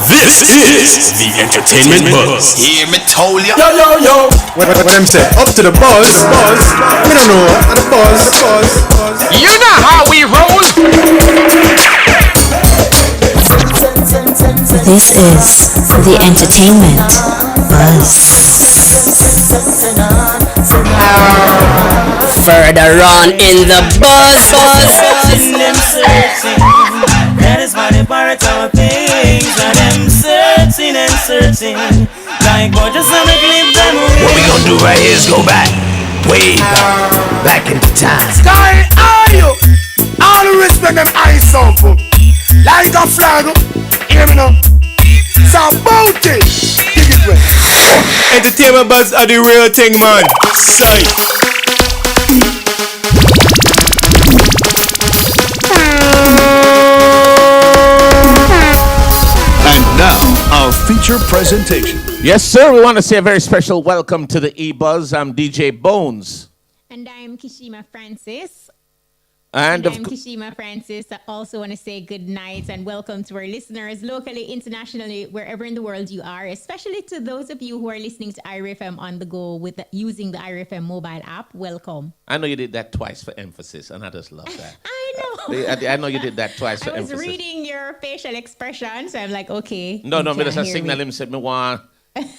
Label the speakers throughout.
Speaker 1: This is the Entertainment Buzz.
Speaker 2: Hear me told ya.
Speaker 3: Yo, yo, yo. What them say? Up to the buzz. Me don't know. At the buzz.
Speaker 2: You know how we roll.
Speaker 4: This is the Entertainment Buzz.
Speaker 5: Further on in the buzz.
Speaker 6: That is why they borrow our things. And them searching and searching. Like what just on a clip them away.
Speaker 2: What we gonna do right here is go back. Way back into time.
Speaker 3: Sky, are you? All the respect them eyes up. Like a flag. Hear me now. Saboti. Dig it way.
Speaker 7: Entertainment Buzz are the real thing, man. Sight.
Speaker 1: Now, our feature presentation.
Speaker 8: Yes, sir. We want to say a very special welcome to the EBUZZ. I'm DJ Bones.
Speaker 9: And I'm Kishima Francis.
Speaker 8: And
Speaker 9: Kishima Francis. I also want to say good night and welcome to our listeners locally, internationally, wherever in the world you are, especially to those of you who are listening to IRFM on the go using the IRFM mobile app. Welcome.
Speaker 8: I know you did that twice for emphasis, and I just love that.
Speaker 9: I know.
Speaker 8: I know you did that twice for emphasis.
Speaker 9: I was reading your facial expression, so I'm like, okay.
Speaker 8: No, me just a signal him said, me want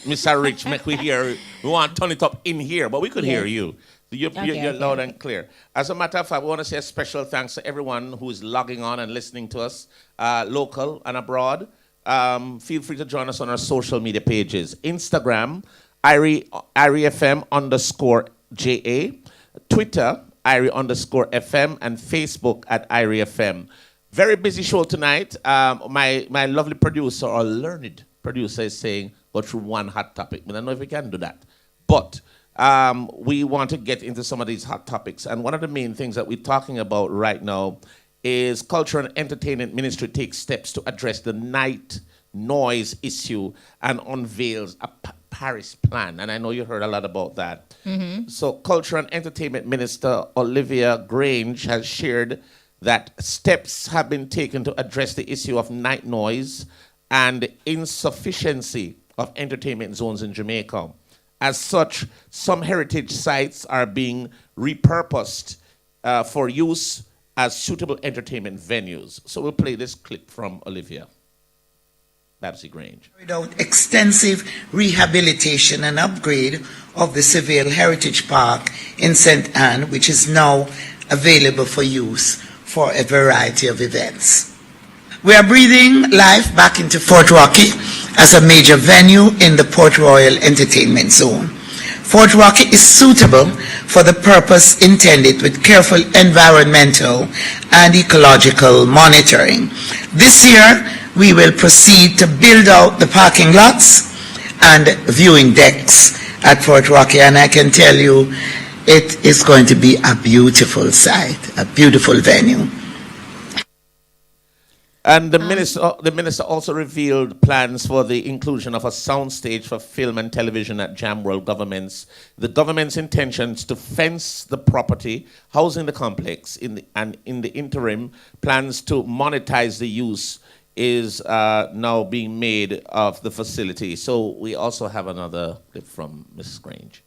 Speaker 8: Mr. Rich, make we hear, we want to turn it up in here, but we could hear you. You're loud and clear. As a matter of fact, we want to say a special thanks to everyone who is logging on and listening to us, local and abroad. Feel free to join us on our social media pages. Instagram, IRIFM_JA. Twitter, IRI_FM. And Facebook at IRIFM. Very busy show tonight. My lovely producer, or learned producer, is saying, go through one hot topic. I don't know if we can do that. But we want to get into some of these hot topics. And one of the main things that we're talking about right now is Culture and Entertainment Ministry takes steps to address the night noise issue and unveils a Paris plan. And I know you heard a lot about that. Mm-hmm. So Culture and Entertainment Minister Olivia Grange has shared that steps have been taken to address the issue of night noise and insufficiency of entertainment zones in Jamaica. As such, some heritage sites are being repurposed for use as suitable entertainment venues. So we'll play this clip from Olivia. Babsy Grange.
Speaker 10: Without extensive rehabilitation and upgrade of the Seville Heritage Park in St. Anne, which is now available for use for a variety of events. We are breathing life back into Fort Rocky as a major venue in the Port Royal Entertainment Zone. Fort Rocky is suitable for the purpose intended with careful environmental and ecological monitoring. This year, we will proceed to build out the parking lots and viewing decks at Fort Rocky, and I can tell you it is going to be a beautiful site, a beautiful venue.
Speaker 8: And the minister also revealed plans for the inclusion of a soundstage for film and television at Jamworld Governments. The government's intentions to fence the property, housing the complex, and in the interim, plans to monetize the use is now being made of the facility. So we also have another clip from Mrs. Grange.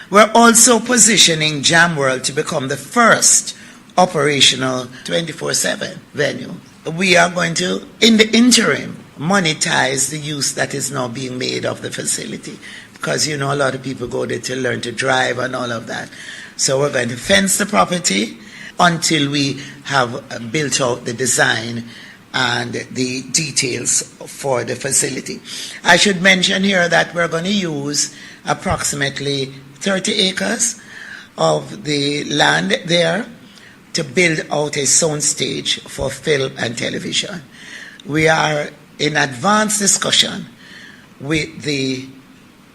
Speaker 10: We're also positioning Jamworld to become the first operational 24/7 venue. We are going to, in the interim, monetize the use that is now being made of the facility. Because, a lot of people go there to learn to drive and all of that. So we're going to fence the property until we have built out the design and the details for the facility. I should mention here that we're going to use approximately 30 acres of the land there to build out a sound stage for film and television. We are in advanced discussion with the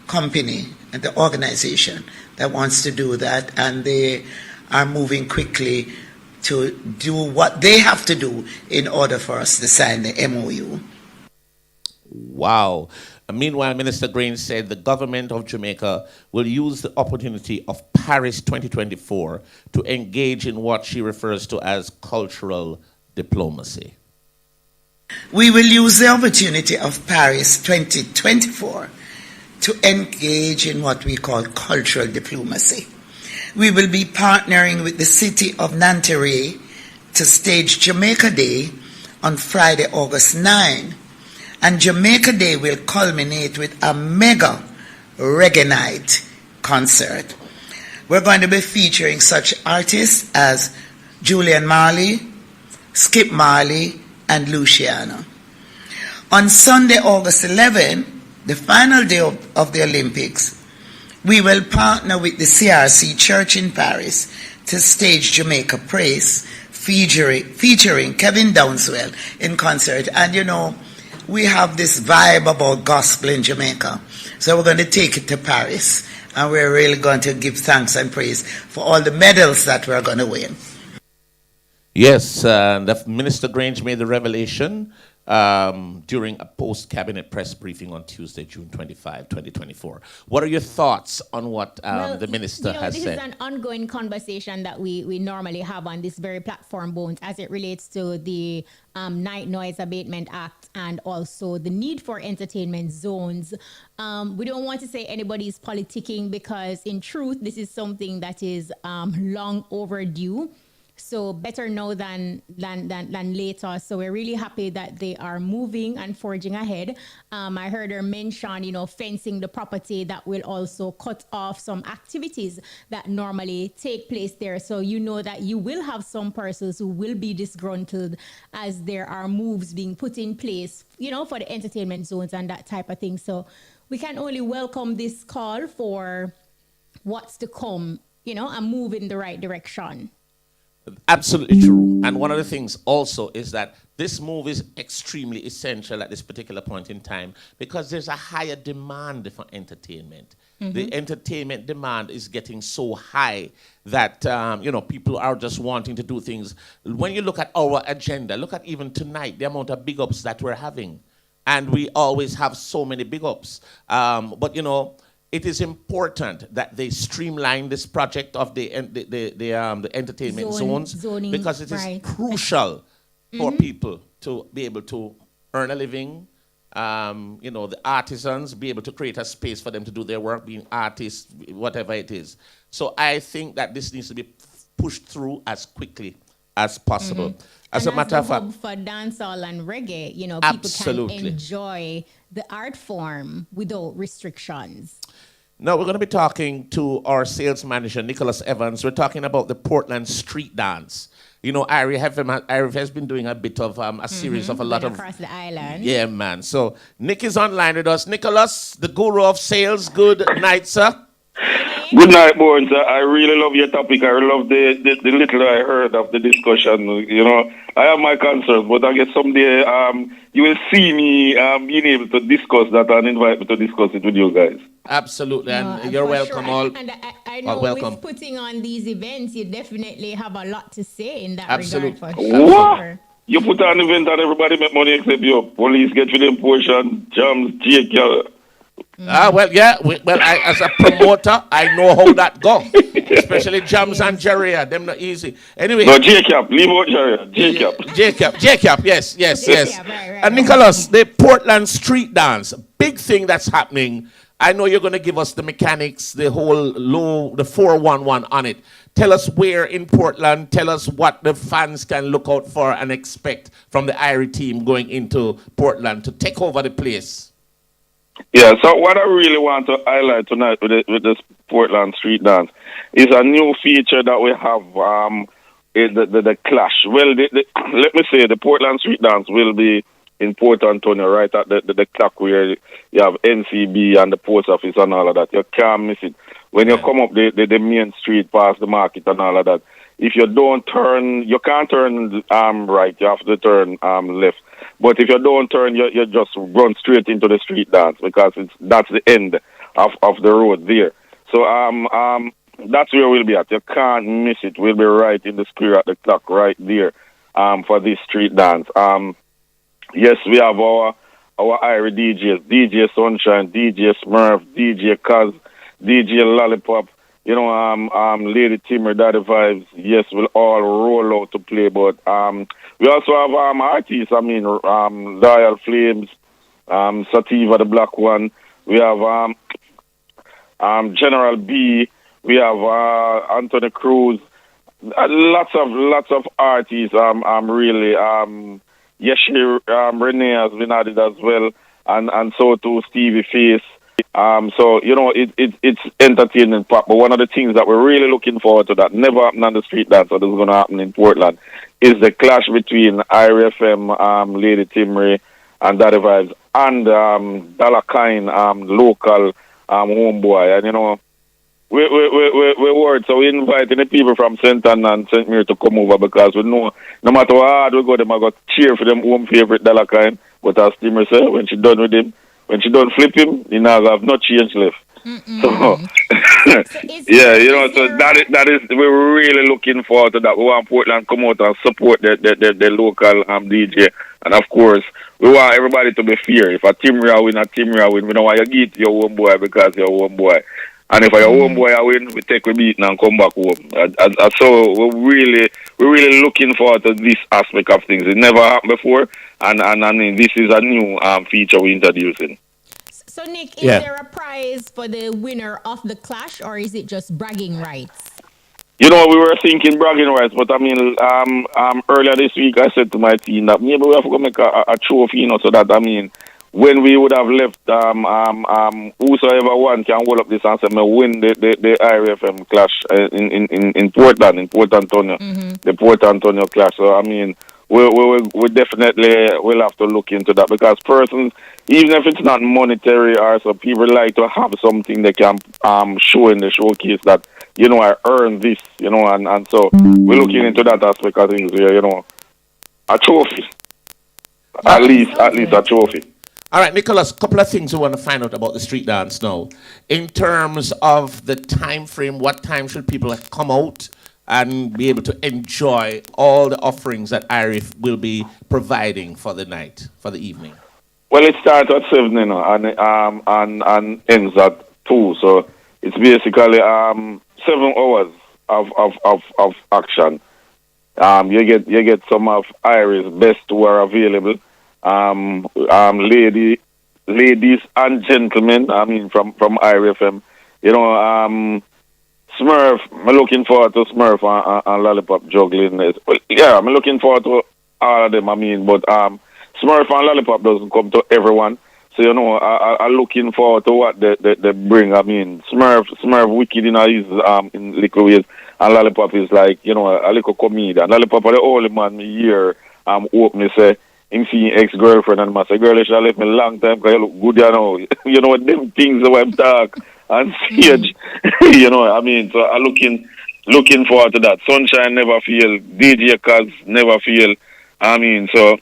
Speaker 10: company and the organization that wants to do that, and they are moving quickly to do what they have to do in order for us to sign the MOU.
Speaker 8: Wow. Meanwhile, Minister Grange said the government of Jamaica will use the opportunity of Paris 2024 to engage in what she refers to as cultural diplomacy.
Speaker 10: We will use the opportunity of Paris 2024 to engage in what we call cultural diplomacy. We will be partnering with the city of Nanterre to stage Jamaica Day on Friday, August 9. And Jamaica Day will culminate with a mega reggae night concert. We're going to be featuring such artists as Julian Marley, Skip Marley, and Luciano. On Sunday, August 11, the final day of the Olympics, we will partner with the CRC Church in Paris to stage Jamaica Praise, featuring Kevin Downswell in concert. And you know, we have this vibe about gospel in Jamaica. So we're going to take it to Paris. And we're really going to give thanks and praise for all the medals that we're going to win.
Speaker 8: Yes, the Minister Grange made the revelation during a post-cabinet press briefing on Tuesday, June 25, 2024. What are your thoughts on what the minister has said?
Speaker 9: This is an ongoing conversation that we normally have on this very platform, Bones, as it relates to the Night Noise Abatement Act and also the need for entertainment zones. We don't want to say anybody's politicking because, in truth, this is something that is long overdue. So better now than later. So we're really happy that they are moving and forging ahead. I heard her mention, fencing the property that will also cut off some activities that normally take place there. So you know that you will have some persons who will be disgruntled as there are moves being put in place, for the entertainment zones and that type of thing. So we can only welcome this call for what's to come, and move in the right direction.
Speaker 8: Absolutely true. And one of the things also is that this move is extremely essential at this particular point in time because there's a higher demand for entertainment. Mm-hmm. The entertainment demand is getting so high that, people are just wanting to do things. When you look at our agenda, look at even tonight, the amount of big ups that we're having. And we always have so many big ups. But it is important that they streamline this project of the entertainment zones because it is crucial for people to be able to earn a living. The artisans be able to create a space for them to do their work, being artists, whatever it is. So I think that this needs to be pushed through as quickly as possible. Mm-hmm. As a matter of fact,
Speaker 9: for dancehall and reggae, people
Speaker 8: absolutely
Speaker 9: can enjoy the art form without restrictions.
Speaker 8: Now, we're going to be talking to our sales manager, Nicholas Evans. We're talking about the Portland street dance. Irie has been doing a bit of a series of a lot of...
Speaker 9: across the island.
Speaker 8: Yeah, man. So, Nick is online with us. Nicholas, the guru of sales. Good night, sir.
Speaker 11: Good night, Bones. I really love your topic. I love the little I heard of the discussion. I have my concerns, but I guess someday you will see me being able to discuss that and invite me to discuss it with you guys.
Speaker 8: Absolutely, and you're welcome.
Speaker 9: Sure.
Speaker 8: All
Speaker 9: and I know
Speaker 8: welcome.
Speaker 9: With putting on these events, you definitely have a lot to say in that
Speaker 8: Absolutely.
Speaker 9: regard. For
Speaker 11: what?
Speaker 9: Sure.
Speaker 11: You put on an event and everybody make money except you. Police get for them portion, jams, JK.
Speaker 8: Well, yeah. As a promoter, I know how that go. Especially Jams and Yesteryear. Them not easy. Anyway.
Speaker 11: No, J-Cap. Leave out Yesteryear.
Speaker 8: J-Cap. Yes.
Speaker 9: Right.
Speaker 8: And Nicholas, the Portland street dance, big thing that's happening. I know you're going to give us the mechanics, the whole the 411 on it. Tell us where in Portland. Tell us what the fans can look out for and expect from the Irie team going into Portland to take over the place.
Speaker 11: Yeah, so what I really want to highlight tonight with this Portland street dance is a new feature that we have, the clash. Well, let me say the Portland street dance will be in Port Antonio, right at the clock where you have NCB and the post office and all of that. You can't miss it. When you come up the main street past the market and all of that, if you don't turn, you can't turn right, you have to turn left. But if you don't turn, you just run straight into the street dance because that's the end of the road there. So that's where we'll be at. You can't miss it. We'll be right in the square at the clock right there for this street dance. Yes, we have our Irie DJs, DJ Sunshine, DJ Smurf, DJ Kaz, DJ Lollipop. Lady Timber, Daddy Vibes, yes, we'll all roll out to play. But we also have artists. Loyal Flames, Sativa, the Black One. We have General B. We have Anthony Cruz. Lots of artists. Really. Yeshi Renee has been added as well, and so too Stevie Face. It's entertaining pop. But one of the things that we're really looking forward to that never happened on the street dance, so this is going to happen in Portland, is the clash between Irie FM, Lady Timry, and Daddy Vibes, and Dalakine, local homeboy. And we worried, so we inviting the people from St. Anna and St. Mary to come over, because we know no matter how hard we go, them I got cheer for them home favorite Dalakine. But as Timry said, when she done with him, when she don't flip him, you know, I have no change left. So that is we're really looking forward to that. We want Portland come out and support the local DJ, and of course we want everybody to be fair. If a Timry win, we don't want you to get your own boy because you're your own boy. And if your own boy win, we take a beat and come back home. So we're really looking forward to this aspect of things. It never happened before, and I mean this is a new feature we're introducing.
Speaker 9: So Nick, is there a prize for the winner of the clash, or is it just bragging rights?
Speaker 11: We were thinking bragging rights, but I mean, earlier this week I said to my team that maybe we have to make a trophy, so that I mean, when we would have left, whosoever one can hold up this and say, "Me win the IRFM clash in Portland, in Port Antonio, the Port Antonio clash." So I mean, we definitely will have to look into that, because persons, even if it's not monetary, or so, people like to have something they can show in the showcase that I earned this, and so we're looking into that aspect of things here, a trophy, at least a trophy.
Speaker 8: All right, Nicholas, couple of things we want to find out about the street dance now. In terms of the time frame, what time should people come out and be able to enjoy all the offerings that IRIF will be providing for the night, for the evening?
Speaker 11: Well, it starts at 7, and ends at 2. So it's basically 7 hours of action. You get some of IRIF's best who are available. Ladies and gentlemen, I mean from IRFM, Smurf, I'm looking forward to Smurf and Lollipop juggling. I'm looking forward to all of them, I mean, but Smurf and Lollipop doesn't come to everyone. So, I'm looking forward to what they bring. I mean, Smurf wicked in little ways, and Lollipop is like, a little comedian. Lollipop are the only man here openly say, him seeing ex-girlfriend, and I say, girl, you should have left me a long time because you look good, them things that I'm talk and stage, I mean, so I'm looking forward to that. Sunshine never fail, DJ Kaz never fail, I mean, so,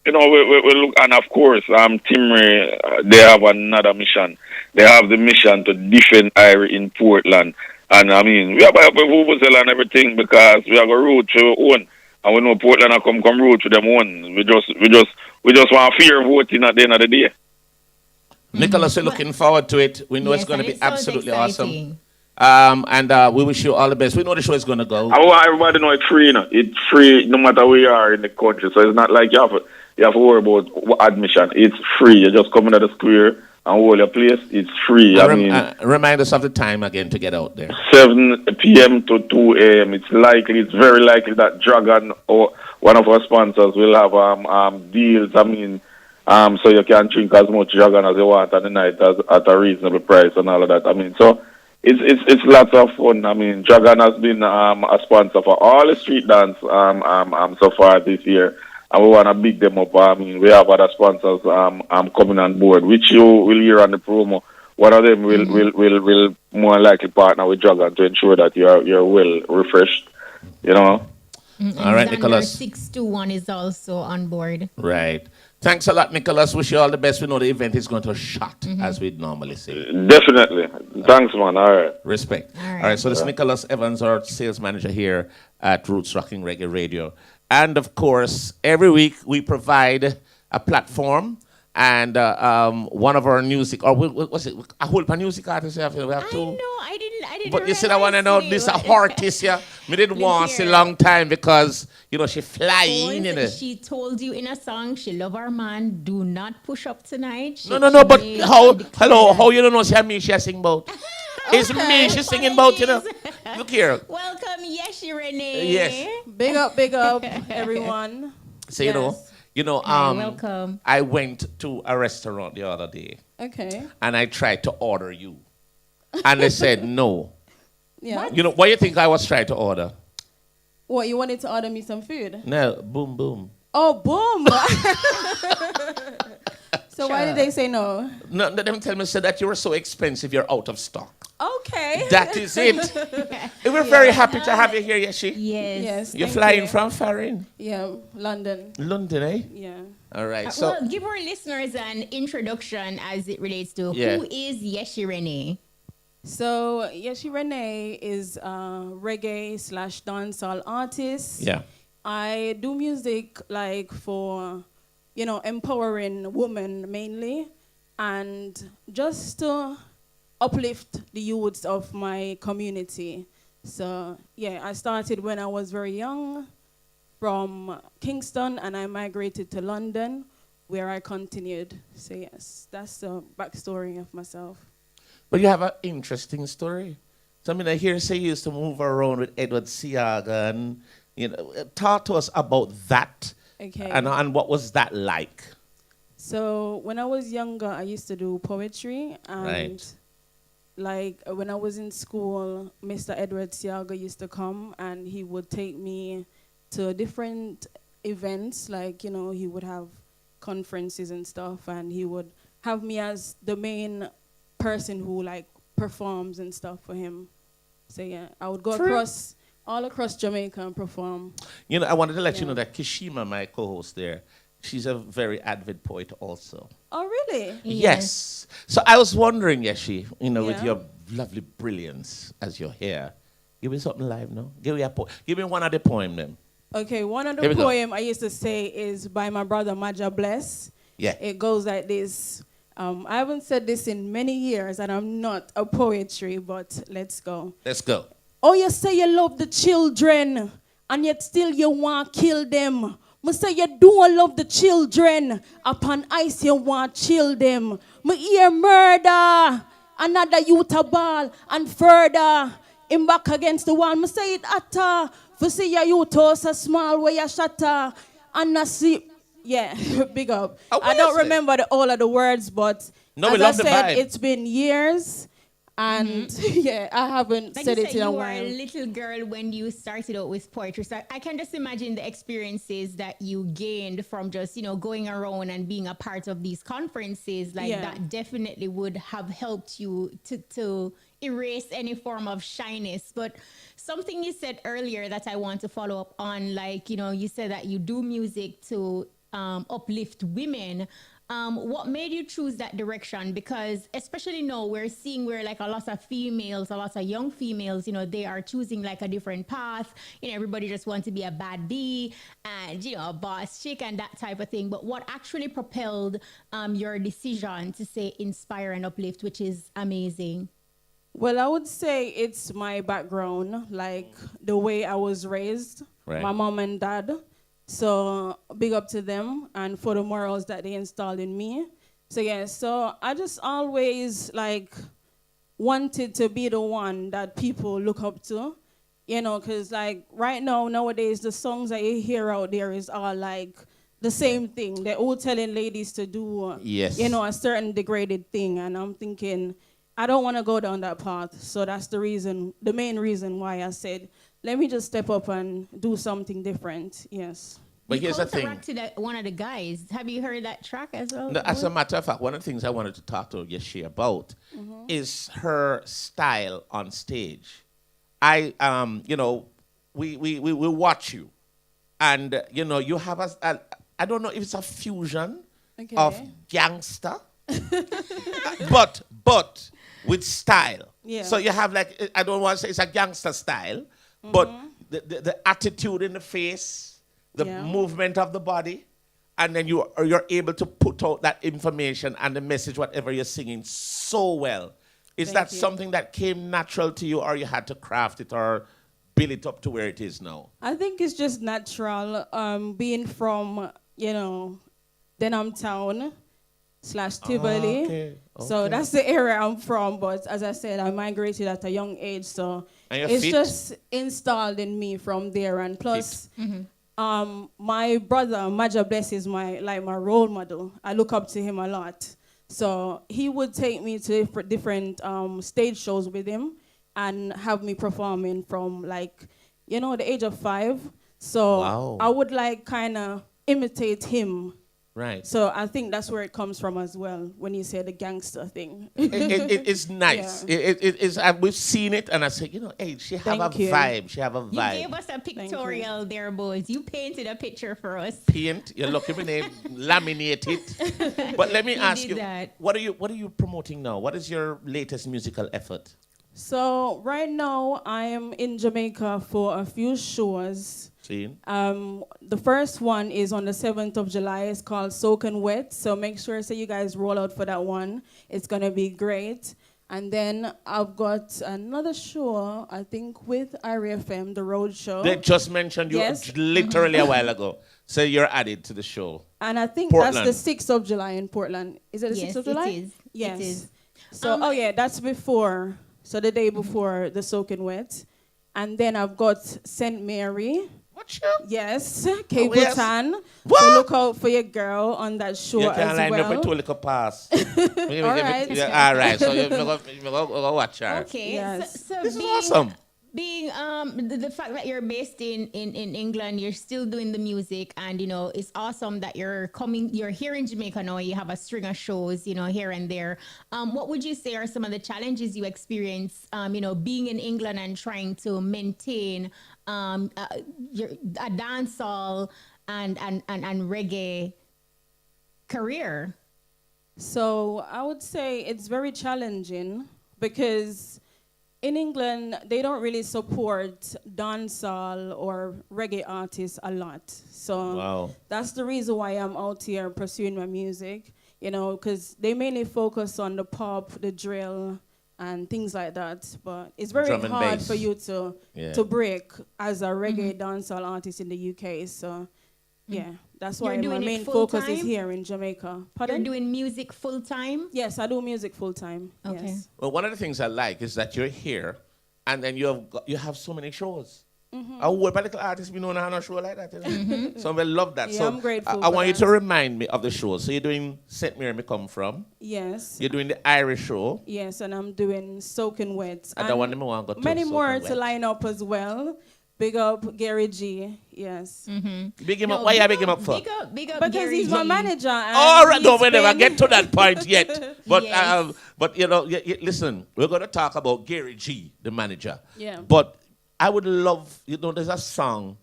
Speaker 11: we look, and of course, Timry, they have another mission. They have the mission to defend Irie in Portland, and I mean, we have a vuvuzela and everything, because we have a road to our own. And we know Portland are come road to them one. We just want fear voting at the end of the day.
Speaker 8: Nicholas, we're looking forward to it. We know it's going to be absolutely awesome. And we wish you all the best. We know the show is going to go.
Speaker 11: I want everybody to know it's free. It's free no matter where you are in the country. So it's not like you have to worry about admission. It's free. You just come into the square and hold your place. It's free.
Speaker 8: Remind us of the time again to get out there.
Speaker 11: 7 p.m. to 2 a.m. It's very likely that Dragon or one of our sponsors will have deals. I mean, so you can drink as much Dragon as you want at the night at a reasonable price and all of that. I mean, so it's lots of fun. I mean, Dragon has been a sponsor for all the street dance so far this year. And we want to big them up. I mean, we have other sponsors coming on board, which you will hear on the promo. One of them will more likely partner with Dragon to ensure that you're well refreshed,
Speaker 8: All right, Nicholas.
Speaker 9: 621 is also on board.
Speaker 8: Right. Thanks a lot, Nicholas. Wish you all the best. We know the event is going to shot, as we'd normally say.
Speaker 11: Definitely. Thanks, man. All right.
Speaker 8: Respect. All right. So this is Nicholas Evans, our sales manager here at Roots Rocking Reggae Radio. And, of course, every week we provide a platform and one of our music, or what's it, a whole music artists we have two?
Speaker 9: I
Speaker 8: But you see, I want to know this artist here. Me didn't want a long time because, she flying,
Speaker 9: She told you in a song she love her man. Do not push up tonight.
Speaker 8: No, but how you don't know she sing about? It's me she's singing about, Look here.
Speaker 9: Welcome, Yeshi Renee.
Speaker 8: Yes.
Speaker 12: Big up, everyone.
Speaker 8: So,
Speaker 12: yes.
Speaker 9: Welcome.
Speaker 8: I went to a restaurant the other day.
Speaker 12: Okay.
Speaker 8: And I tried to order you. And they said no.
Speaker 12: Yeah.
Speaker 8: What do you think I was trying to order?
Speaker 12: What, you wanted to order me some food?
Speaker 8: No, boom, boom.
Speaker 12: Oh, boom. So why did they say no?
Speaker 8: No, them tell me said that you were so expensive, you're out of stock.
Speaker 12: Okay.
Speaker 8: That is it. We're very happy to have you here, Yeshi.
Speaker 12: Yes.
Speaker 8: You're flying from Farin?
Speaker 12: Yeah, London.
Speaker 8: London, eh?
Speaker 12: Yeah.
Speaker 8: All right. So
Speaker 9: well, give our listeners an introduction as it relates to who is Yeshi Renee.
Speaker 12: So Yeshi Renee is a reggae/dancehall artist.
Speaker 8: Yeah.
Speaker 12: I do music like for, empowering women mainly, and just to uplift the youths of my community. So yeah, I started when I was very young from Kingston, and I migrated to London, where I continued. So yes, that's the backstory of myself.
Speaker 8: But you have an interesting story. So I hear say you used to move around with Edward Siaga, and talk to us about that.
Speaker 12: Okay.
Speaker 8: And what was that like?
Speaker 12: So when I was younger, I used to do poetry, and like when I was in school, Mr. Edward Siaga used to come, and he would take me to different events, like he would have conferences and stuff, and he would have me as the main person who like performs and stuff for him. So yeah, I would go all across Jamaica and perform.
Speaker 8: I wanted to let you know that Kishima, my co-host there, she's a very avid poet also.
Speaker 12: Oh, really?
Speaker 8: Yes. So I was wondering, Yeshi, with your lovely brilliance as your hair, give me something live now. Give me one of the poem then.
Speaker 12: Okay, one of the poem I used to say is by my brother Maja Bless.
Speaker 8: Yeah.
Speaker 12: It goes like this. I haven't said this in many years, and I'm not a poetry, but let's go.
Speaker 8: Let's go.
Speaker 12: Oh, you say you love the children, and yet still you want to kill them. Me say you don't love the children, upon ice you want to chill them. Me hear murder, another youth a ball, and further, him back against the wall. Me say it atta, for see your youth house a small where you shatter, and I see, yeah, big up. I don't remember all of the words, but as I said, it's been years. And yeah, I haven't said it in a while.
Speaker 9: You were a little girl when you started out with poetry. So I can just imagine the experiences that you gained from just, going around and being a part of these conferences. That definitely would have helped you to erase any form of shyness. But something you said earlier that I want to follow up on, you said that you do music to uplift women. What made you choose that direction? Because especially now we're seeing where like a lot of females, a lot of young females, they are choosing like a different path. Everybody just wants to be a bad bee and, a boss chick and that type of thing. But what actually propelled your decision to say inspire and uplift, which is amazing?
Speaker 12: Well, I would say it's my background, like the way I was raised, my mom and dad. So big up to them and for the morals that they installed in me. So yeah, so I just always wanted to be the one that people look up to, because right now, nowadays, the songs that you hear out there is all the same thing. They're all telling ladies to do, a certain degraded thing. And I'm thinking, I don't want to go down that path. So that's the main reason why I said, let me just step up and do something different. Yes.
Speaker 8: But here's the thing.
Speaker 9: One of the guys. Have you heard that track as well?
Speaker 8: No, as a matter of fact, one of the things I wanted to talk to Yeshie about is her style on stage. We watch you, and you have I don't know if it's a fusion of gangster, but with style. Yeah. So you have I don't want to say it's a gangster style, but the attitude in the face, the movement of the body, and then you're able to put out that information and the message, whatever you're singing, so well. Is that something that came natural to you, or you had to craft it or build it up to where it is now?
Speaker 12: I think it's just natural. Being from, Denham Town / Tivoli.
Speaker 8: Okay.
Speaker 12: So that's the area I'm from. But as I said, I migrated at a young age. So it's
Speaker 8: fit?
Speaker 12: just installed in me from there. And plus, my brother, Maja Bless, is my role model. I look up to him a lot. So he would take me to different stage shows with him and have me performing from the age of 5. So I would kind of imitate him.
Speaker 8: Right.
Speaker 12: So I think that's where it comes from as well, when you say the gangster thing.
Speaker 8: It's nice. Yeah. We've seen it, and I said, hey, she have a vibe. She have a vibe.
Speaker 9: You gave us a pictorial there, boys. You painted a picture for us.
Speaker 8: Paint. You're lucky when they laminate it. But let me ask you, what are you promoting now? What is your latest musical effort?
Speaker 12: So right now, I am in Jamaica for a few shows. The first one is on the 7th of July. It's called Soaking Wet. So make sure you guys roll out for that one. It's going to be great. And then I've got another show, I think, with IRFM, the Road Show.
Speaker 8: They just mentioned you literally a while ago. So you're added to the show.
Speaker 12: And I think that's the 6th of July in Portland. Is it the 6th of July?
Speaker 9: It is.
Speaker 12: Yes.
Speaker 9: It is.
Speaker 12: So, that's before. So the day before the Soaking Wet. And then I've got St. Mary.
Speaker 8: What show?
Speaker 12: Yes, Cape Town.
Speaker 8: What?
Speaker 12: So look out for your girl on that show
Speaker 8: you
Speaker 12: as
Speaker 8: well. You can line up with 2 little pass. All right. So you're going to watch her.
Speaker 9: Okay.
Speaker 12: Yes.
Speaker 9: So
Speaker 8: this is awesome.
Speaker 9: Being the fact that you're based in England, you're still doing the music, and it's awesome that you're here in Jamaica now. You have a string of shows, here and there. What would you say are some of the challenges you experience, being in England and trying to maintain a dancehall and reggae career?
Speaker 12: So I would say it's very challenging because in England, they don't really support dancehall or reggae artists a lot. So that's the reason why I'm out here pursuing my music, because they mainly focus on the pop, the drill, and things like that. But it's very hard for you to break as a reggae dancehall artist in the UK. So, that's why my main focus is here in Jamaica. Pardon?
Speaker 9: You're doing music full time?
Speaker 12: Yes, I do music full time.
Speaker 9: Okay.
Speaker 12: Yes.
Speaker 8: Well, one of the things I like is that you're here, and then you have so many shows. I hope a little artist be known on a show like that. So I love that.
Speaker 12: Yeah,
Speaker 8: so
Speaker 12: I'm grateful.
Speaker 8: I want you to remind me of the show. So you're doing St. Mary Me Come From.
Speaker 12: Yes.
Speaker 8: You're doing the Irish show.
Speaker 12: Yes, and I'm doing Soaking Wet.
Speaker 8: And the one I want to go to.
Speaker 12: Many more to line up as well. Big up Gary G. Yes.
Speaker 8: Big him up. Why you big him up for?
Speaker 9: Big up
Speaker 12: because
Speaker 9: Gary
Speaker 12: he's
Speaker 9: G.
Speaker 12: my manager.
Speaker 8: All right, no, we never get to that point yet. But listen, we're going to talk about Gary G, the manager.
Speaker 12: Yeah.
Speaker 8: But I would love, there's a song,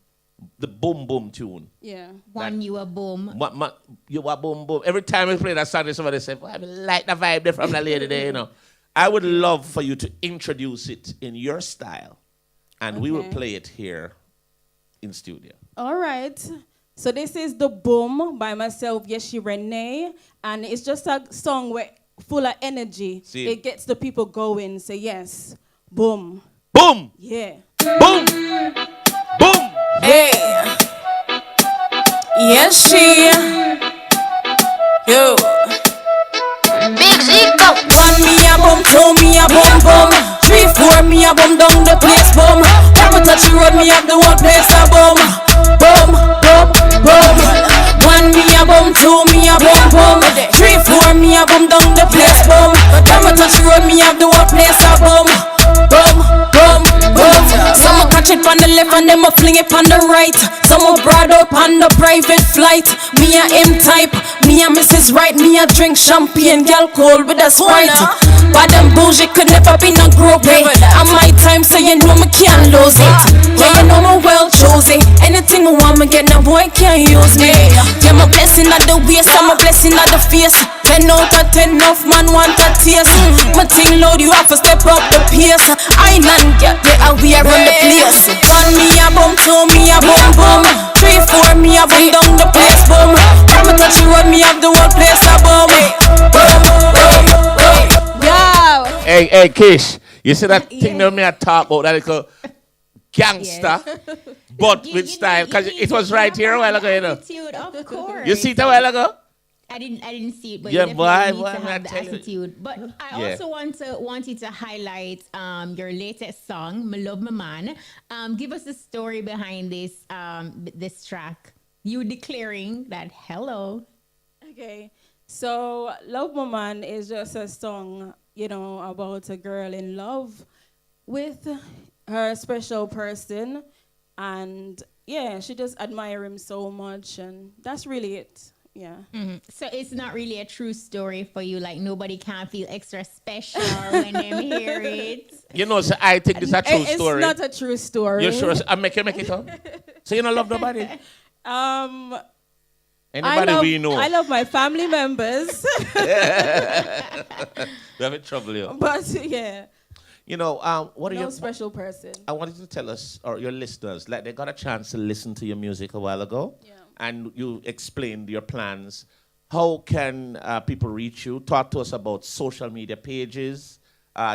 Speaker 8: the Boom Boom tune.
Speaker 12: Yeah.
Speaker 9: One You A Boom.
Speaker 8: You A Boom Boom. Every time we play that song, somebody says, I like the vibe there from the lady there, I would love for you to introduce it in your style. And we will play it here in studio.
Speaker 12: All right. So this is The Boom by myself, Yeshi Renee. And it's just a song full of energy.
Speaker 8: See?
Speaker 12: It gets the people going. Say yes. Boom.
Speaker 8: Boom.
Speaker 12: Yeah.
Speaker 8: Boom. Boom.
Speaker 13: Hey. Yeshie. Yo.
Speaker 14: Big Zico.
Speaker 13: 1 me a boom, 2 me a boom boom, 3, 4 me a boom down the place boom. Never touch the road, me have the whole place a boom. Boom, boom, boom. 1 me a boom, 2 me a boom boom, 3, 4 me a boom down the place boom. Never touch the road, me have the whole place a boom. Boom, boom, boom. Some a catch it on the left and them a fling it on the right. Some a broad out on the private flight. Me a M type, me a Mrs. Right. Me a drink champagne, girl cold with a Sprite. Bad and bougie could never be no groupie. And my time so you know me can't lose it. Yeah, you know me well chosen. Anything I want me get, no boy can't use me. Yeah, my blessing at the waist, I'm a blessing at the face. 10 out of 10, enough man want a taste. My thing load, you have to step up the pace. Island, yeah, we are on the place. 1 me a boom, 2 me a boom boom, 3, 4 me a boom down the place boom. Time I touch the road, me have the whole place a boom. Boom, boom, boom. Yo.
Speaker 8: hey, Kish. You see that thing that me I talk about, that little gangster, but with style, because it was right here a while ago, you know.
Speaker 9: Attitude, of course.
Speaker 8: You see it a while ago?
Speaker 9: I didn't see it, but
Speaker 8: Yeah,
Speaker 9: you
Speaker 8: boy,
Speaker 9: definitely
Speaker 8: boy,
Speaker 9: need to
Speaker 8: I'm
Speaker 9: have the
Speaker 8: telling you.
Speaker 9: attitude. But I also want you to highlight your latest song, "My Love My Man." Give us the story behind this track. You declaring that hello.
Speaker 12: Okay, so "Love My Man" is just a song, about a girl in love with her special person, and she just admire him so much, and that's really it. Yeah.
Speaker 9: Mm-hmm. So it's not really a true story for you. Like nobody can feel extra special when they hear it.
Speaker 8: So I think it's a true story.
Speaker 12: It's not a true story.
Speaker 8: You sure? I make it up. So you don't love nobody? Anybody we know?
Speaker 12: I love my family members.
Speaker 8: We have trouble here.
Speaker 12: But yeah.
Speaker 8: What are
Speaker 12: no special person.
Speaker 8: I wanted to tell us, or your listeners, like they got a chance to listen to your music a while ago, and you explained your plans. How can people reach you? Talk to us about social media pages,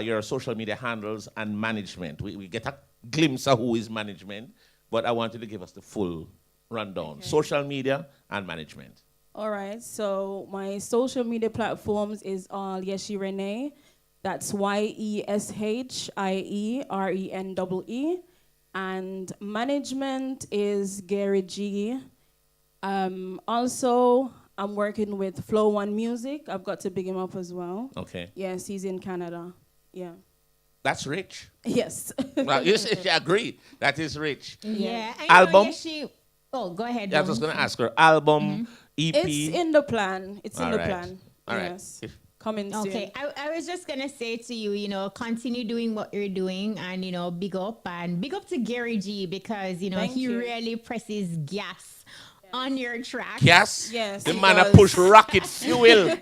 Speaker 8: your social media handles, and management. We get a glimpse of who is management, but I wanted to give us the full rundown. Okay. Social media and management.
Speaker 12: All right. So my social media platforms is all Yeshi Renee. That's YESHIERENEE. And management is Gary G. Also, I'm working with Flow One Music. I've got to big him up as well.
Speaker 8: Okay.
Speaker 12: Yes, he's in Canada. Yeah.
Speaker 8: That's rich.
Speaker 12: Yes.
Speaker 8: Well, you agree. That is rich.
Speaker 9: Yeah.
Speaker 8: Album?
Speaker 9: Go ahead.
Speaker 8: Yeah, I was just going to ask her. Album, EP?
Speaker 12: It's in the plan. It's in the plan.
Speaker 8: All
Speaker 12: yes.
Speaker 8: right.
Speaker 12: Coming soon.
Speaker 9: Okay, I was just gonna say to you, continue doing what you're doing, and big up to Gary G, because he really presses gas on your track.
Speaker 8: Gas?
Speaker 12: Yes.
Speaker 8: The man a push rocket fuel.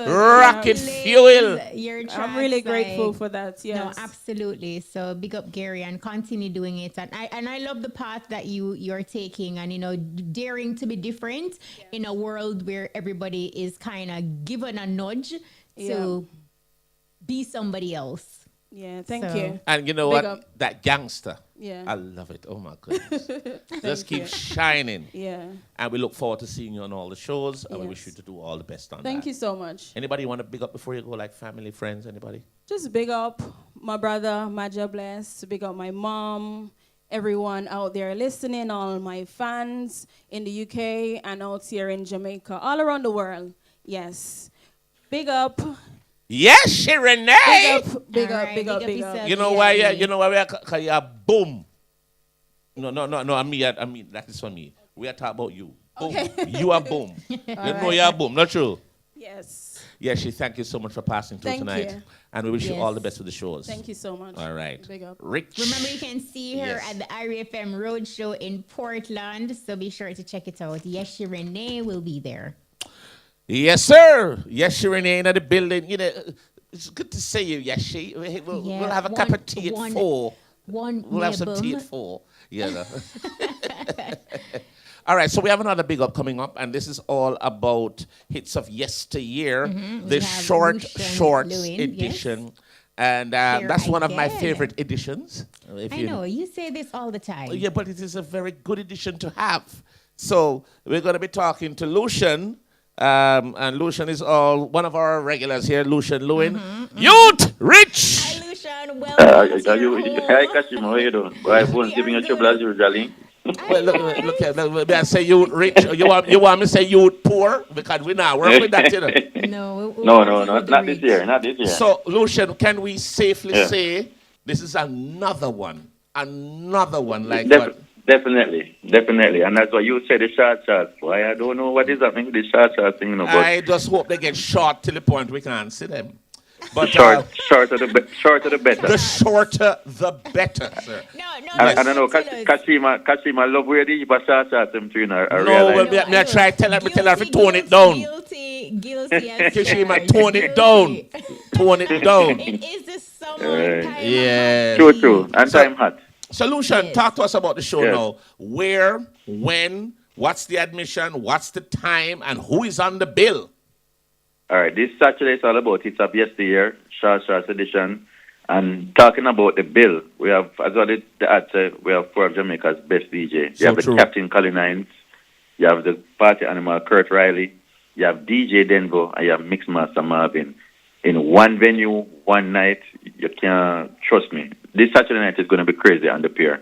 Speaker 8: Rocket fuel.
Speaker 9: Your tracks,
Speaker 12: I'm really grateful for that. Yes.
Speaker 9: No, absolutely. So big up Gary and continue doing it. And I love the path that you're taking, and daring to be different in a world where everybody is kind of given a nudge to be somebody else.
Speaker 12: Yeah, thank you.
Speaker 8: And you know
Speaker 12: Big
Speaker 8: what?
Speaker 12: up.
Speaker 8: That gangster.
Speaker 12: Yeah.
Speaker 8: I love it. Oh my goodness. Just keep shining.
Speaker 12: Yeah.
Speaker 8: And we look forward to seeing you on all the shows. And we wish you to do all the best on that.
Speaker 12: Thank you so much.
Speaker 8: Anybody you want to big up before you go, like family, friends, anybody?
Speaker 12: Just big up my brother, Maja Bless. Big up my mom, everyone out there listening, all my fans in the UK and out here in Jamaica, all around the world. Yes. Big up.
Speaker 8: Yeshi Renee.
Speaker 12: Big up.
Speaker 8: You know why? You know why we are boom. No. I mean that is for me. We are talking about you. Boom.
Speaker 12: Okay.
Speaker 8: You are boom. You are boom. Not true.
Speaker 12: Yes.
Speaker 8: Yeshi, thank you so much for passing through tonight.
Speaker 12: You.
Speaker 8: And we wish you all the best with the shows.
Speaker 12: Thank you so much.
Speaker 8: All right.
Speaker 12: Big up.
Speaker 8: Rich.
Speaker 9: Remember, you can see her at the IRFM Roadshow in Portland, so be sure to check it out. Yeshi Renee will be there.
Speaker 8: Yes, sir. Yeshi Renee in the building. It's good to see you, Yeshi. We'll have a cup of tea at 4. We'll have some tea at 4. Yeah. All right, so we have another big up coming up, and this is all about hits of yesteryear, the shorts edition. Yes. And that's one of my favorite editions.
Speaker 9: I know, you say this all the time.
Speaker 8: Yeah, but it is a very good edition to have. So we're going to be talking to Lucian. And Lucian is one of our regulars here, Lucian Lewin. Youth Rich!
Speaker 9: Hi, Lucian. Welcome.
Speaker 15: Hi, Kashima. How are you doing? I won't give you trouble as usual.
Speaker 8: Well, look here. I say youth rich. You want me to say youth poor? Because we now work with that,
Speaker 9: No,
Speaker 15: not this year. Not this year.
Speaker 8: So, Lucian, can we safely say this is another one? Another one like that?
Speaker 15: Definitely. And that's why you say the short charts. Boy, I don't know what is happening with the short charts thing, but
Speaker 8: I just hope they get short till the point we can't see them. But
Speaker 15: shorter the better.
Speaker 8: The shorter the better, sir.
Speaker 9: No.
Speaker 15: I don't know. Kashima love where the short charts them too.
Speaker 8: No, me I try tell her to tone it down.
Speaker 9: Guilty.
Speaker 8: Kashima, tone it down. Tone it down.
Speaker 9: It is the summer time.
Speaker 8: Yeah.
Speaker 15: True. And time hot.
Speaker 8: Solution, talk to us about the show now. Where, when, what's the admission, what's the time, and who is on the bill?
Speaker 15: All right, this Saturday is all about It's Up Yesteryear, Short edition. And talking about the bill, we have, as well the ad said, we have four of Jamaica's best DJ. You have the Captain Colin Hines, you have the party animal Kurt Riley, you have DJ Denver, and you have Mixmaster Marvin. In one venue, one night, you can't trust me. This Saturday night is going to be crazy on the pier.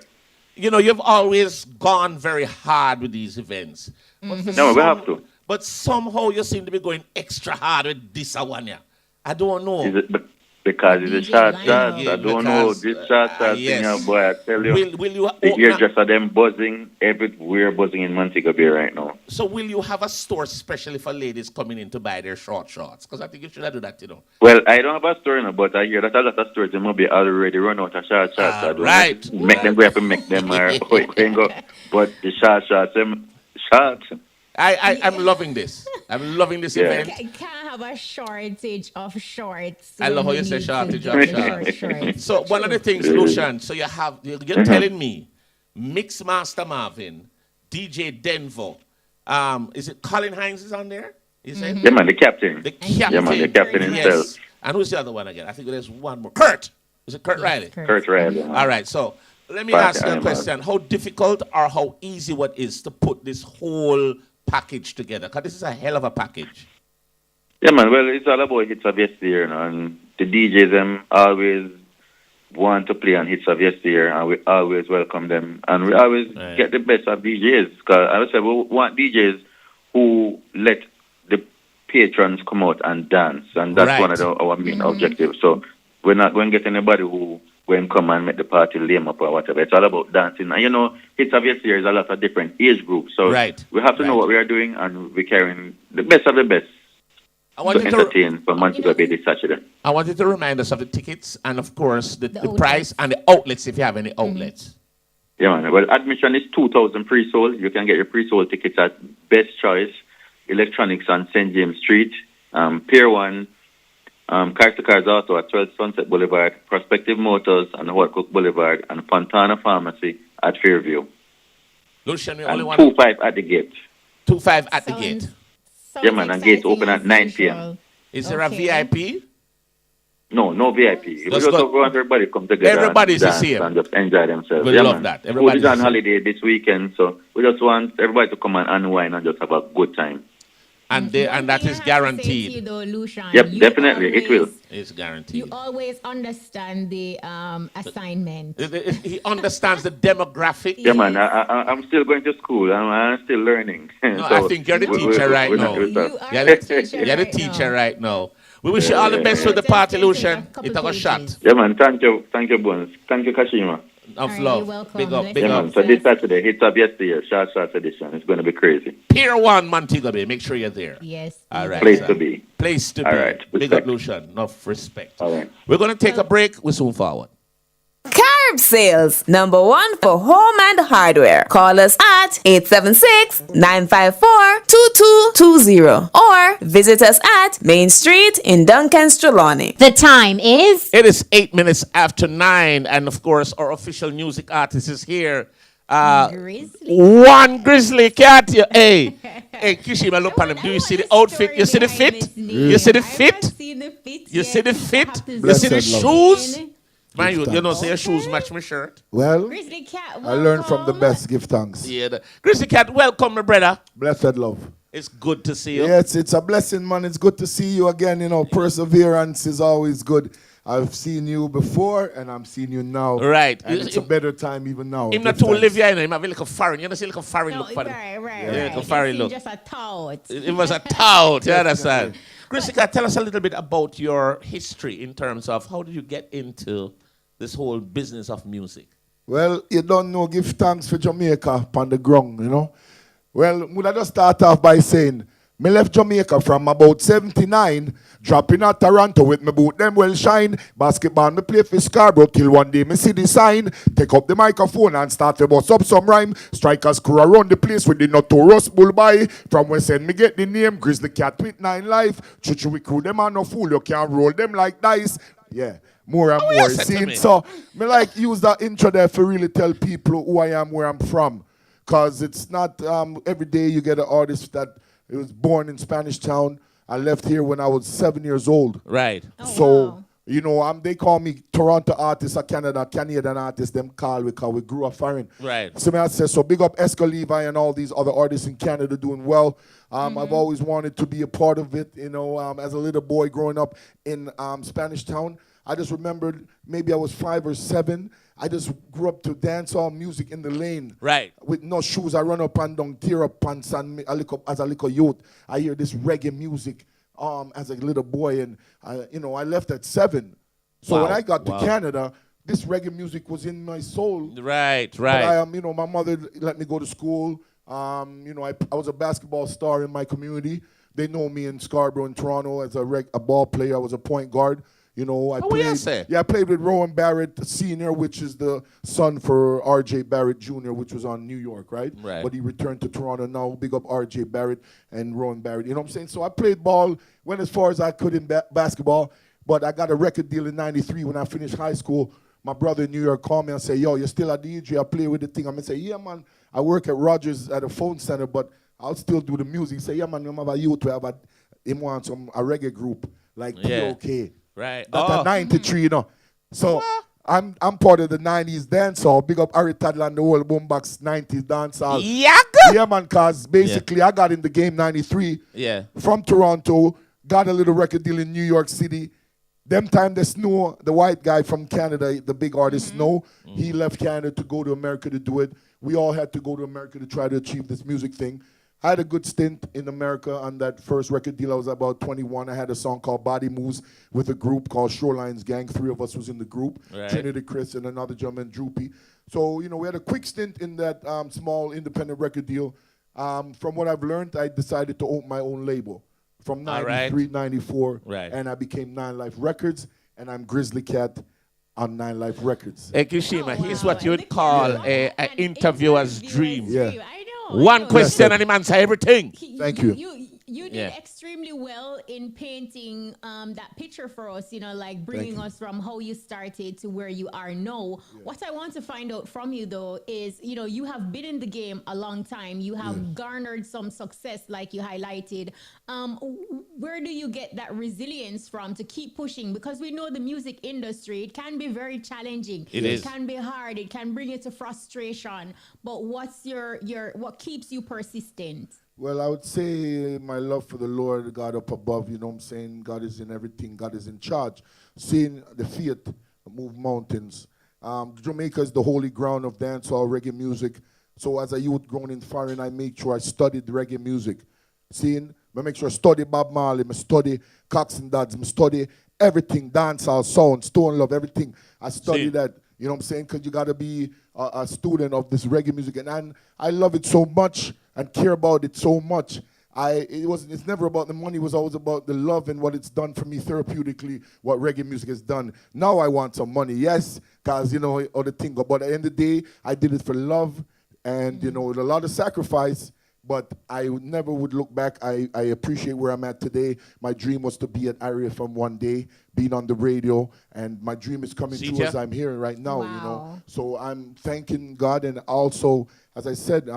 Speaker 8: You know, you've always gone very hard with these events.
Speaker 15: No, we have to.
Speaker 8: But somehow you seem to be going extra hard with this one. Yeah. I don't know.
Speaker 15: Is it because it's a short shot? I don't know. This short shot thing, boy, I tell you.
Speaker 8: Will you
Speaker 15: the eardress of them buzzing everywhere, buzzing in Montego Bay right now.
Speaker 8: So will you have a store specially for ladies coming in to buy their short shorts? Because I think you should do that, you know.
Speaker 15: Well, I don't have a store, but I hear that a lot of stores, they might be already run out of short shorts. So
Speaker 8: right.
Speaker 15: Make them go up and make them go. But the short shorts, them shorts.
Speaker 8: I'm loving this. I'm loving this event.
Speaker 9: You can't have a shortage of shorts.
Speaker 8: I love how you say shortage of shorts. So one of the things, Lucian, so you're telling me Mixmaster Marvin, DJ Denver, is it Colin Hines is on there? You say?
Speaker 15: Yeah, man, the captain.
Speaker 8: The captain.
Speaker 15: Yeah, man, the captain himself.
Speaker 8: Yes. And who's the other one again? I think there's one more. Kurt. Is it Kurt Riley?
Speaker 15: Kurt Riley.
Speaker 8: All right, so let me ask you a question. How difficult or how easy what is to put this whole package together? Because this is a hell of a package.
Speaker 15: Yeah, man. Well, it's all about hits of yesteryear, and the DJs them always want to play on hits of yesteryear, and we always welcome them, and we always get the best of DJs. Because I would say we want DJs who let the patrons come out and dance, and that's one of our main objectives. So we're not going to get anybody who when come and make the party lame up or whatever. It's all about dancing. And you know, hits of yesteryear is a lot of different age groups. So we have to know what we are doing, and we're carrying the best of the best to entertain for Montego Bay this Saturday.
Speaker 8: I want you to remind us of the tickets and, of course, the price and the outlets, if you have any outlets.
Speaker 15: Yeah, man. Well, admission is 2,000 pre-sold. You can get your pre-sold tickets at Best Choice Electronics on St. James Street, Pier 1, Cars to Cars Auto at 12 Sunset Boulevard, Prospective Motors on Howard Cook Boulevard, and Fontana Pharmacy at Fairview.
Speaker 8: Lucian, we
Speaker 15: and
Speaker 8: only want
Speaker 15: 2-5 at the gate.
Speaker 8: 2-5 at the gate.
Speaker 15: Yeah, man, and gates open at 9 p.m.
Speaker 8: Is there a VIP?
Speaker 15: No VIP. We just want everybody to come together.
Speaker 8: Everybody's
Speaker 15: and
Speaker 8: the same.
Speaker 15: And just enjoy themselves.
Speaker 8: We love that.
Speaker 15: Everybody's on holiday this weekend, so we just want everybody to come and unwind and just have a good time.
Speaker 8: And that is guaranteed.
Speaker 15: Yep, definitely. It will.
Speaker 8: It's guaranteed.
Speaker 9: You always understand the assignment.
Speaker 8: He understands the demographic.
Speaker 15: Yeah, man. I'm still going to school. I'm still learning.
Speaker 8: No, so I think you're the teacher right now. You're the teacher right now. We wish you all the best with the party, Lucian. It's a shot.
Speaker 15: Yeah, man. Thank you. Thank you, Bones. Thank you, Kashima.
Speaker 8: Of love. Big up, big
Speaker 15: up.
Speaker 8: up.
Speaker 15: So this Saturday, Hits Up Yesteryear, short edition. It's going to be crazy.
Speaker 8: Pier 1, Montego Bay. Make sure you're there.
Speaker 9: Yes.
Speaker 8: All right.
Speaker 15: Place to be.
Speaker 8: Place to be.
Speaker 15: All right.
Speaker 8: Big up, Lucian. Enough respect.
Speaker 15: All right.
Speaker 8: We're going to take a break. We'll soon forward.
Speaker 16: Carb Sales, #1 for home and hardware. Call us at 876-954-2220 or visit us at Main Street in Duncan Streloni.
Speaker 4: The time is?
Speaker 8: It is 8 minutes after 9, and of course our official music artist is here. One Grizzly Cat. Hey, Kishima, look on him. Do you see the outfit? You see the fit? You see the fit? You see the fit? You see the shoes? Man, you know, say your shoes match my shirt.
Speaker 3: Well,
Speaker 9: Grizzly Cat,
Speaker 3: I learned from the best. Give thanks.
Speaker 8: Yeah, Grizzly Cat, welcome, my brother.
Speaker 3: Blessed love.
Speaker 8: It's good to see you.
Speaker 3: Yes, it's a blessing, man. It's good to see you again. You know, perseverance is always good. I've seen you before, and I'm seeing you now.
Speaker 8: Right.
Speaker 3: And it's a better time even now.
Speaker 8: Him not too live here, you know. He might be like a foreign. You know, see like a foreign look for him.
Speaker 9: Right.
Speaker 8: Yeah, like a foreign look.
Speaker 9: Just a tout.
Speaker 8: It was a tout. You understand? Grizzly Cat, tell us a little bit about your history in terms of how did you get into this whole business of music?
Speaker 3: Well, you don't know, give thanks for Jamaica on the ground, you know. Well, would I just start off by saying, me left Jamaica from about 79, dropping at Toronto with me boot them well shine. Basketball, me play for Scarborough, till one day me see the sign. Take up the microphone and start to bust up some rhyme. Strikers crew around the place with the notorious bull by. From when send me get the name, Grizzly Cat with 9 life. Chuchu we crew them are no fool, you can't roll them like dice. Yeah. More and more. See, so me like use that intro there for really tell people who I am, where I'm from. Because it's not every day you get an artist that was born in Spanish Town, I left here when I was 7 years old.
Speaker 8: Right.
Speaker 3: So, you know, they call me Toronto artist or Canadian artist, them call because we grew up foreign.
Speaker 8: Right.
Speaker 3: So I say, so big up Esca Levi and all these other artists in Canada doing well. I've always wanted to be a part of it, you know, as a little boy growing up in Spanish Town. I just remembered maybe I was 5 or 7. I just grew up to dancehall music in the lane.
Speaker 8: Right.
Speaker 3: With no shoes, I run up and down, tear up pants, and as a little youth, I hear this reggae music as a little boy, and you know, I left at 7. So when I got to Canada, this reggae music was in my soul.
Speaker 8: Right,
Speaker 3: But
Speaker 8: right.
Speaker 3: you know, my mother let me go to school. You know, I was a basketball star in my community. They know me in Scarborough and Toronto as a ball player. I was a point guard. You know, I played with Rowan Barrett Sr., which is the son for R.J. Barrett Jr., which was on New York, right?
Speaker 8: Right.
Speaker 3: But he returned to Toronto now. Big up R.J. Barrett and Rowan Barrett. You know what I'm saying? So I played ball, went as far as I could in basketball, but I got a record deal in '93 when I finished high school. My brother in New York called me and said, yo, you're still a DJ? I play with the thing. I'm going to say, yeah, man, I work at Rogers at a phone center, but I'll still do the music. He said, yeah, man, you have a youth, he wants a reggae group like POK.
Speaker 8: Right.
Speaker 3: That's a 93, you know. So I'm part of the 90s dancehall. Big up Harry Toddler and the whole boombox 90s dancehall. Yeah, man, because basically I got in the game 93 from Toronto, got a little record deal in New York City. Them time the Snow, the white guy from Canada, the big artist Snow, he left Canada to go to America to do it. We all had to go to America to try to achieve this music thing. I had a good stint in America on that first record deal. I was about 21. I had a song called Body Moves with a group called Shoreline's Gang. 3 of us was in the group, Trinity Chris and another gentleman, Droopy. So, you know, we had a quick stint in that small independent record deal. From what I've learned, I decided to open my own label from 93, 94, and I became 9 Life Records, and I'm Grizzly Cat on 9 Life Records.
Speaker 8: Hey, Kishima, here's what you would call an interviewer's dream.
Speaker 3: Yeah.
Speaker 8: One question and the man say everything.
Speaker 3: Thank you.
Speaker 9: You did extremely well in painting that picture for us, you know, like bringing us from how you started to where you are now. What I want to find out from you, though, is, you know, you have been in the game a long time. You have garnered some success, like you highlighted. Where do you get that resilience from to keep pushing? Because we know the music industry, it can be very challenging. It can be hard. It can bring you to frustration. But what's what keeps you persistent?
Speaker 3: Well, I would say my love for the Lord, God up above, you know what I'm saying? God is in everything. God is in charge. Seeing the faith move mountains. Jamaica is the holy ground of dancehall reggae music. So as a youth growing in foreign, I make sure I studied reggae music. Seeing, I make sure I study Bob Marley, I study Cox and Dodds, I study everything, dancehall, sound, Stone Love, everything. I study that, you know what I'm saying? Because you got to be a student of this reggae music. And I love it so much and care about it so much. It's never about the money, it was always about the love and what it's done for me therapeutically, what reggae music has done. Now I want some money, yes, because, you know, other thing. But at the end of the day, I did it for love and, you know, with a lot of sacrifice, but I never would look back. I appreciate where I'm at today. My dream was to be at Area from one day, being on the radio, and my dream is coming true as I'm here right now, you know. So I'm thanking God, and also, as I said,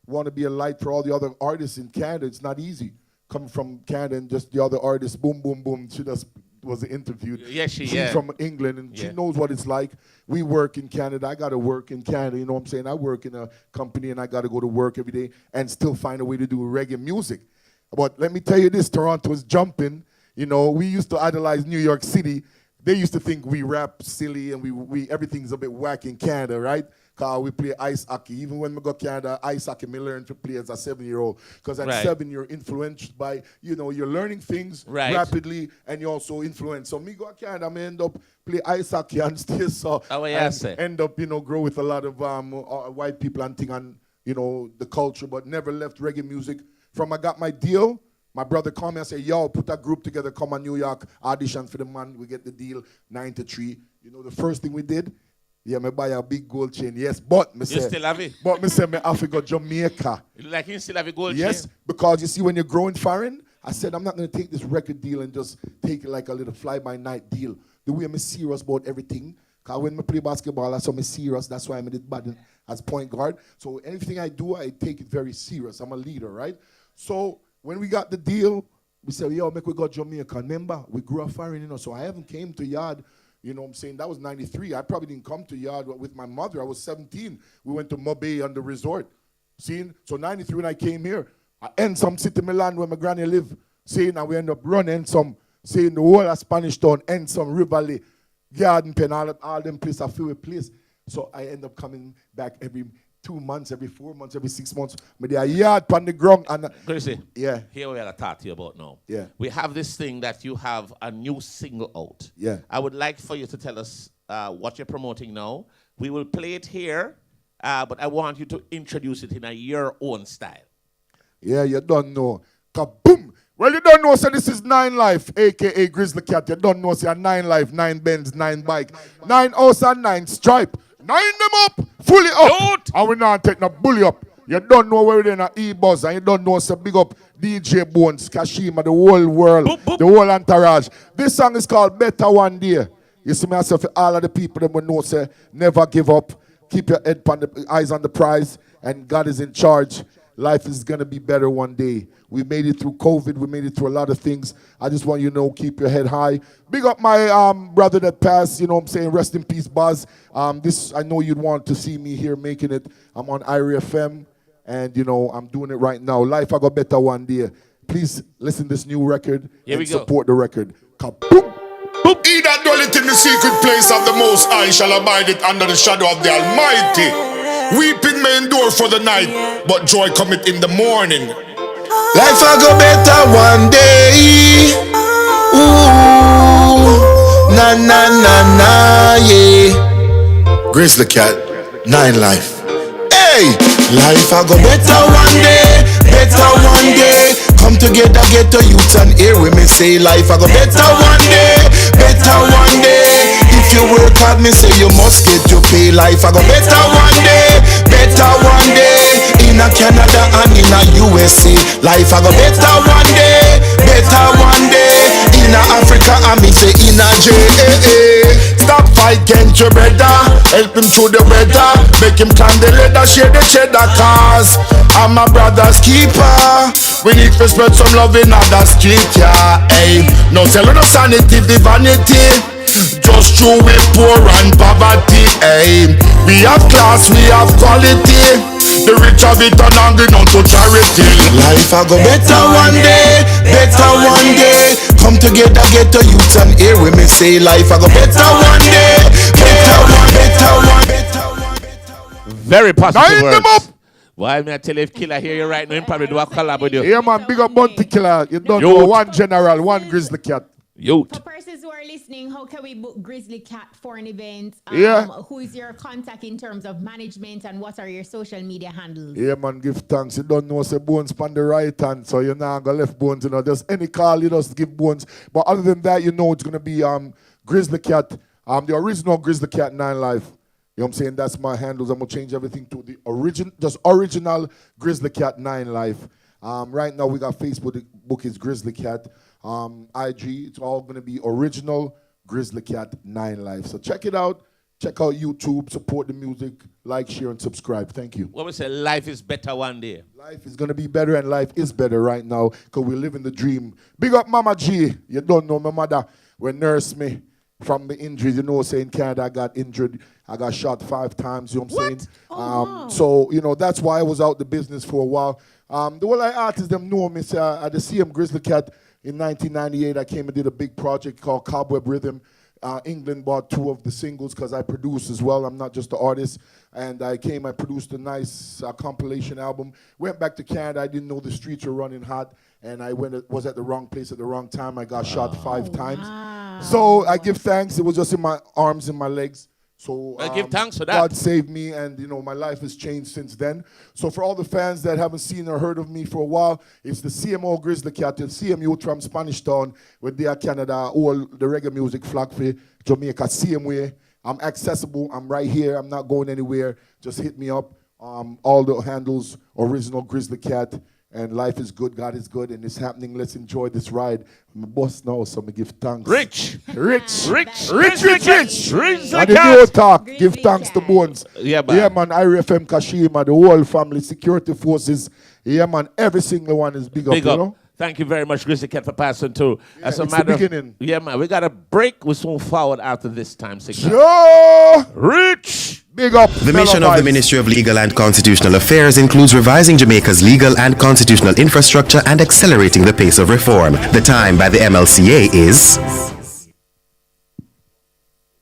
Speaker 3: want to be a light for all the other artists in Canada. It's not easy coming from Canada and just the other artists, boom, boom, boom. She just was interviewed. She's from England, and she knows what it's like. We work in Canada. I got to work in Canada. You know what I'm saying? I work in a company, and I got to go to work every day and still find a way to do reggae music. But let me tell you this, Toronto's jumping. You know, we used to idolize New York City. They used to think we rap silly and we everything's a bit whack in Canada, right? Because we play ice hockey. Even when we go to Canada, ice hockey, me learn to play as a 7-year-old. Because at 7, you're influenced by, you know, you're learning things rapidly and you're also influenced. So me go to Canada, I end up play ice hockey and still so end up, you know, grow with a lot of white people and thing and, you know, the culture, but never left reggae music. From I got my deal, my brother called me and said, yo, put a group together, come on New York, audition for the man, we get the deal, 93. You know, the first thing we did, me buy a big gold chain, yes, but me say,
Speaker 8: still have it?
Speaker 3: But me say, me have to go Jamaica.
Speaker 8: Like you still have a gold chain?
Speaker 3: Yes, because you see, when you're growing foreign, I said, I'm not going to take this record deal and just take it like a little fly-by-night deal. The way I'm serious about everything, because when I play basketball, that's why I'm serious, that's why I'm in bad as point guard. So anything I do, I take it very serious. I'm a leader, right? So when we got the deal, we said, yo, make we go Jamaica. Remember, we grew up foreign, you know, so I haven't came to yard. You know what I'm saying? That was 93. I probably didn't come to yard with my mother. I was 17. We went to Mobay on the resort. Seeing? So 93 when I came here, I end some city Milan where my granny live. Seeing? And we end up running some, seeing the whole of Spanish Town, end some Rivoli, Garden Pen, all them places, I feel a place. So I end up coming back every 2 months, every 4 months, every 6 months. But they are yard on the ground. And
Speaker 8: Grizzly,
Speaker 3: yeah.
Speaker 8: Here we are to talk to you about now.
Speaker 3: Yeah.
Speaker 8: We have this thing that you have a new single out.
Speaker 3: Yeah.
Speaker 8: I would like for you to tell us what you're promoting now. We will play it here, but I want you to introduce it in your own style.
Speaker 3: Yeah, you don't know. Kaboom! Well, you don't know, so this is 9 Life, a.k.a. Grizzly Cat. You don't know, so 9 Life, 9 Benz, 9 Bike, 9 House and 9 Stripe. 9 them up, fully up. And we not take no bully up. You don't know where we're in EBUZZ, and you don't know, so big up DJ Bones, Kashima, the whole world, the whole entourage. This song is called Better One Day. You see me, I say for all of the people that will know, say, never give up. Keep your head on the eyes on the prize, and God is in charge. Life is going to be better one day. We made it through COVID. We made it through a lot of things. I just want you to know, keep your head high. Big up my brother that passed, you know what I'm saying? Rest in peace, Buzz. This, I know you'd want to see me here making it. I'm on IRI FM, and, you know, I'm doing it right now. Life, I got better one day. Please listen to this new record and support the record. Kaboom!
Speaker 1: He that dwelleth in the secret place of the Most High shall abide it under the shadow of the Almighty. Weeping may endure for the night, but joy cometh in the morning.
Speaker 2: Life I go better one day. Ooh, na na na na, yeah. Grizzly Cat, 9 Life. Hey, life I go better one day, better one day. Come together, get the youth and hear with me say life I go better one day, better one day. If you work hard, me say you must get your pay. Life I go better one day, better one day. In a Canada and in a USA, life I go better one day, better one day. In a Africa and me say in a JAA. Stop fight against your brother, help him through the weather, make him climb the ladder, share the cheddar cars. I'm my brother's keeper. We need to spread some love in other street, yeah. Hey, no telling no sanity, the vanity. Just true we poor and poverty, hey. We have class, we have quality. The rich have it and hungry on to charity. Life I go better one day, better one day. Come together, get the youth and hear with me say life I go better one day, better one, better one, better one.
Speaker 8: Very positive words. Why me I tell you, if Killer hear you right now, he probably do a collab with you.
Speaker 3: Yeah, man, big up Bounty Killer. You don't know one general, one Grizzly Cat.
Speaker 8: Youth.
Speaker 9: For persons who are listening, how can we book Grizzly Cat for an event? Who is your contact in terms of management, and what are your social media handles?
Speaker 3: Yeah, man, give thanks. You don't know, say Bones on the right hand, so you're not going to left Bones, you know. Just any call, you just give Bones. But other than that, you know, it's going to be Grizzly Cat, the original Grizzly Cat 9 Life. You know what I'm saying? That's my handles. I'm going to change everything to the original Grizzly Cat 9 Life. Right now, we got Facebook, the book is Grizzly Cat. IG, it's all going to be original Grizzly Cat 9 Life. So check it out. Check out YouTube. Support the music. Like, share, and subscribe. Thank you.
Speaker 8: What we say, life is better one day.
Speaker 3: Life is going to be better, and life is better right now because we're living the dream. Big up Mama G. You don't know my mother when nursed me from the injuries. You know, saying Canada, I got injured. I got shot 5 times. You know what I'm saying?
Speaker 9: Oh,
Speaker 3: so, you know, that's why I was out the business for a while. The whole artists them know me. So at the CM Grizzly Cat, in 1998, I came and did a big project called Cobweb Rhythm. England bought 2 of the singles because I produce as well. I'm not just an artist. And I produced a nice compilation album. Went back to Canada. I didn't know the streets were running hot. And I was at the wrong place at the wrong time. I got shot 5 times. Wow. So I give thanks. It was just in my arms and my legs. So
Speaker 8: I give thanks for that.
Speaker 3: God saved me, and you know my life has changed since then. So for all the fans that haven't seen or heard of me for a while, it's the CMO Grizzly Cat, the CMU from Spanish Town, with their Canada, all the reggae music flag for Jamaica, same way. I'm accessible. I'm right here. I'm not going anywhere. Just hit me up. All the handles, original Grizzly Cat. And life is good, God is good, and it's happening. Let's enjoy this ride. I'm a boss now, so I'm going to give thanks.
Speaker 8: Rich.
Speaker 3: And the new talk, give thanks to Bones.
Speaker 8: Yeah, man.
Speaker 3: Yeah, man, IRI FM, Kashima, the whole family, security forces. Yeah, man, every single one is big up, you know?
Speaker 8: Thank you very much, Grizzly Cat, for passing through.
Speaker 3: Yeah,
Speaker 8: As a
Speaker 3: it's
Speaker 8: matter
Speaker 3: the beginning.
Speaker 8: Yeah, man, we got a break. We'll soon forward after this time signal.
Speaker 3: Joe!
Speaker 8: Rich!
Speaker 3: Big up.
Speaker 17: The mission of the Ministry of Legal and Constitutional Affairs includes revising Jamaica's legal and constitutional infrastructure and accelerating the pace of reform. The time by the MLCA is...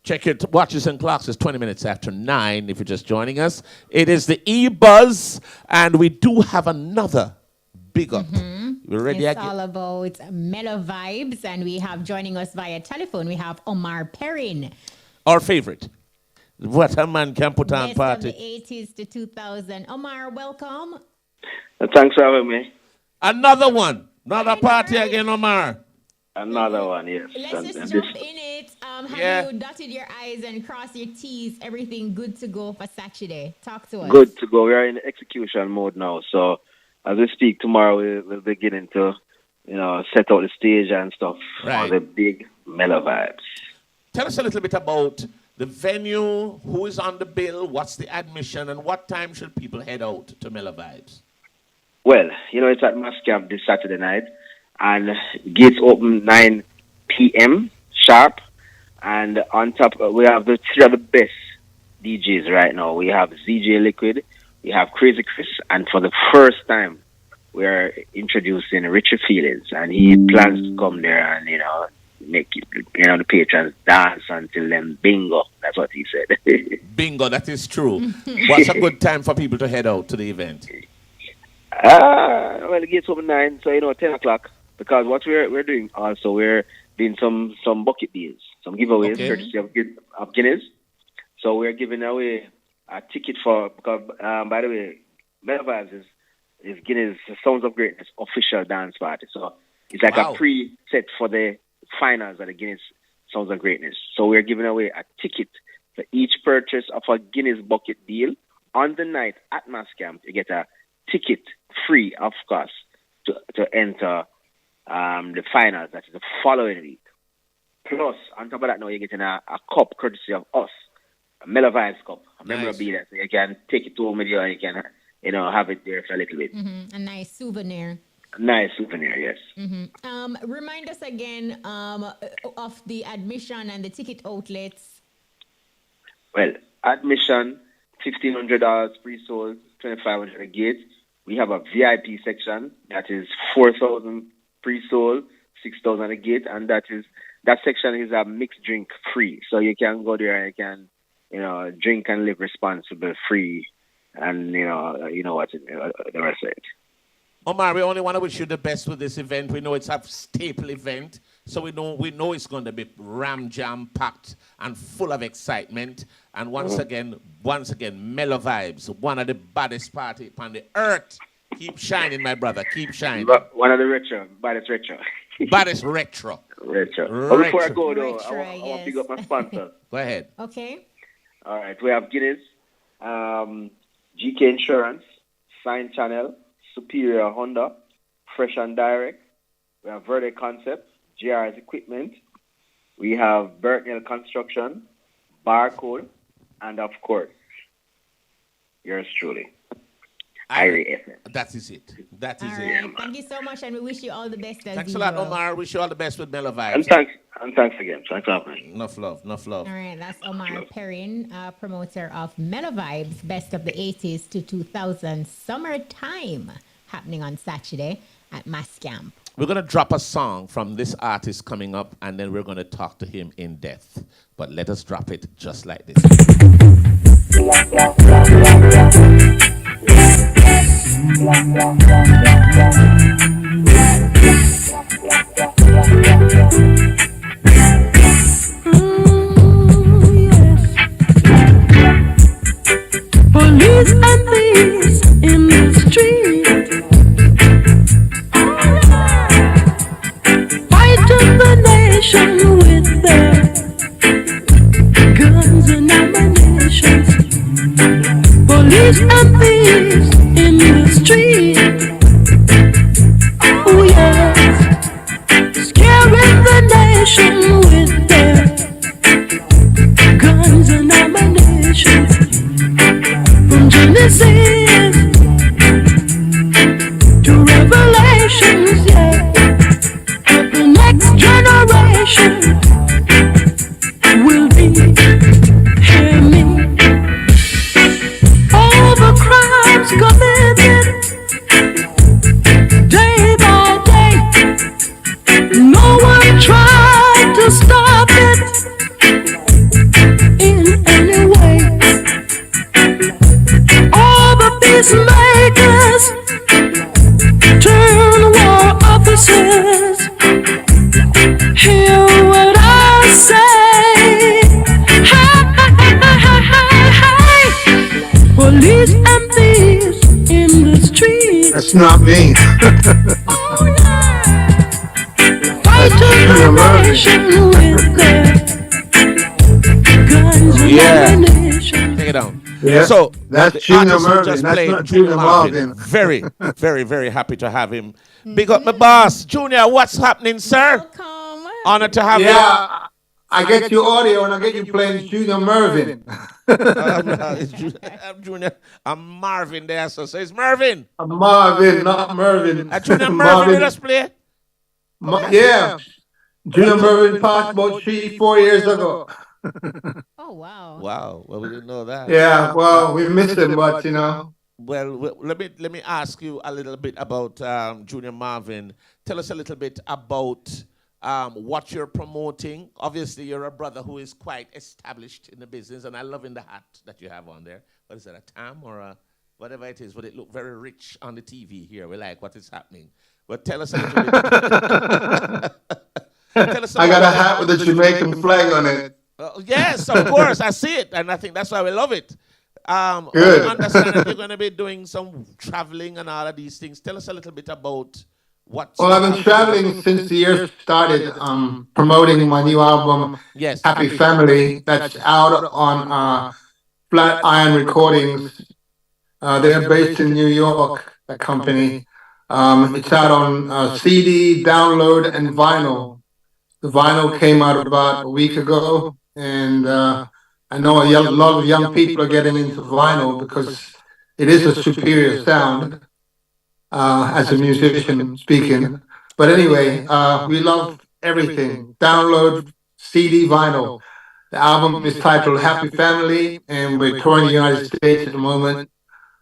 Speaker 8: Check your watches and clocks. It's 20 minutes after 9 if you're just joining us. It is the EBUZZ, and we do have another big up. We're ready
Speaker 9: It's all about Mello Vibes, and we have joining us via telephone, we have Omar Perrin.
Speaker 8: Our favorite. What a man can put on
Speaker 9: Best
Speaker 8: party.
Speaker 9: of the 80s to 2000. Omar, welcome.
Speaker 18: Thanks for having me.
Speaker 8: Another one. Another party again, Omar.
Speaker 18: Another one, yes.
Speaker 9: Let's just jump in it. Have you dotted your I's and crossed your T's? Everything good to go for Saturday? Talk to us.
Speaker 18: Good to go. We are in execution mode now. So as we speak tomorrow, we'll be beginning to, set out the stage and stuff for the big Mello Vibes.
Speaker 8: Tell us a little bit about the venue, who is on the bill, what's the admission, and what time should people head out to Mello Vibes?
Speaker 18: Well, it's at Mass Camp this Saturday night, and gates open 9 p.m. sharp. And on top, we have the three of the best DJs right now. We have ZJ Liquid, we have Crazy Chris, and for the first time, we are introducing Richie Feelings, and he plans to come there and, make it, the patrons dance until then bingo. That's what he said.
Speaker 8: Bingo, that is true. What's a good time for people to head out to the event?
Speaker 18: Well, the gates open 9, so 10 o'clock. Because what we're doing also, we're doing some bucket deals, some giveaways, courtesy of Guinness. So we're giving away a ticket for, because by the way, Mello Vibes is Guinness Sounds of Greatness official dance party. So it's like a pre-set for the finals of the Guinness Sounds of Greatness. So we're giving away a ticket for each purchase of a Guinness bucket deal on the night at Mass Camp. You get a ticket free, of course, to enter the finals. That is the following week. Plus, on top of that, now you're getting a cup courtesy of us, a Mello Vibes cup, a memorabilia. So you can take it home with you and you can, have it there for a little bit.
Speaker 9: A nice souvenir.
Speaker 18: Nice souvenir, yes.
Speaker 9: Remind us again of the admission and the ticket outlets.
Speaker 18: Well, admission, $1,500 pre-sold, $2,500 a gate. We have a VIP section that is $4,000 pre-sold, $6,000 a gate, and that section is a mixed drink free. So you can go there and you can, drink and live responsible, free, and what the rest of it.
Speaker 8: Omar, we only want to wish you the best with this event. We know it's a staple event, so we know it's going to be jam packed and full of excitement. And once again, Mello Vibes, one of the baddest party on the earth. Keep shining, my brother. Keep shining.
Speaker 18: One of the baddest retro.
Speaker 8: Baddest retro.
Speaker 18: Retro. But before I go, though, I want to pick up my sponsor.
Speaker 8: Go ahead.
Speaker 9: Okay.
Speaker 18: All right. We have Guinness, GK Insurance, Sign Channel, Superior Honda, Fresh and Direct. We have Verde Concept, JR's Equipment. We have Burtnell Construction, Barcode, and of course, yours truly, Irie FM.
Speaker 8: That is it. That is
Speaker 9: all
Speaker 8: it.
Speaker 9: Right. Thank you so much, and we wish you all the best.
Speaker 8: Thanks a lot, Omar. Wish you all the best with Mello Vibes.
Speaker 18: And thanks again. Thanks a lot, man.
Speaker 8: Enough love.
Speaker 9: All right, that's Omar Perrin, promoter of Mello Vibes, Best of the 80s to 2000 Summertime, happening on Saturday at Mass Camp.
Speaker 8: We're going to drop a song from this artist coming up, and then we're going to talk to him in depth. But let us drop it just like this.
Speaker 13: Police and thieves in the street, fighting the nation with their guns and ammunition. Police and thieves in the street, oh yes, scaring the nation with their guns and ammunition. From Genesis to Revelations, yeah.
Speaker 2: That's not me. Junior Marvin.
Speaker 8: Yeah. Take it down.
Speaker 2: Yeah.
Speaker 8: So
Speaker 2: that's Junior Marvin. That's not Junior Marvin.
Speaker 8: Very, very, very happy to have him. Big up my boss, Junior. What's happening, sir? Honor to have you.
Speaker 2: Yeah, I get your audio and I get you playing Junior Marvin.
Speaker 8: I'm Junior. I'm Marvin there, so it's Marvin.
Speaker 2: I'm Marvin, not Mervin.
Speaker 8: Junior Marvin, let us play.
Speaker 2: Yeah. Junior Marvin passed about 3-4 years ago.
Speaker 9: Oh wow!
Speaker 8: Wow. Well, we didn't know that.
Speaker 2: Yeah. Well, we missed him, but you know.
Speaker 8: Well, let me ask you a little bit about Junior Marvin. Tell us a little bit about what you're promoting. Obviously, you're a brother who is quite established in the business, and I love in the hat that you have on there. What is that, a tam or a whatever it is? But it looked very rich on the TV here. We like what is happening. But tell us a little bit.
Speaker 2: I got a hat with a Jamaican flag on it.
Speaker 8: Yes, of course. I see it, and I think that's why we love it.
Speaker 2: Good.
Speaker 8: I understand that you're going to be doing some traveling and all of these things. Tell us a little bit about what.
Speaker 2: Well, I've been traveling since the year started, promoting my new album,
Speaker 8: yes,
Speaker 2: Happy Family, that's out on Flat Iron Recordings. They're based in New York, that company. It's out on CD, download, and vinyl. The vinyl came out about a week ago, and I know a lot of young people are getting into vinyl because it is a superior sound as a musician speaking. But anyway, we love everything. Download, CD, vinyl. The album is titled Happy Family, and we're touring the United States at the moment,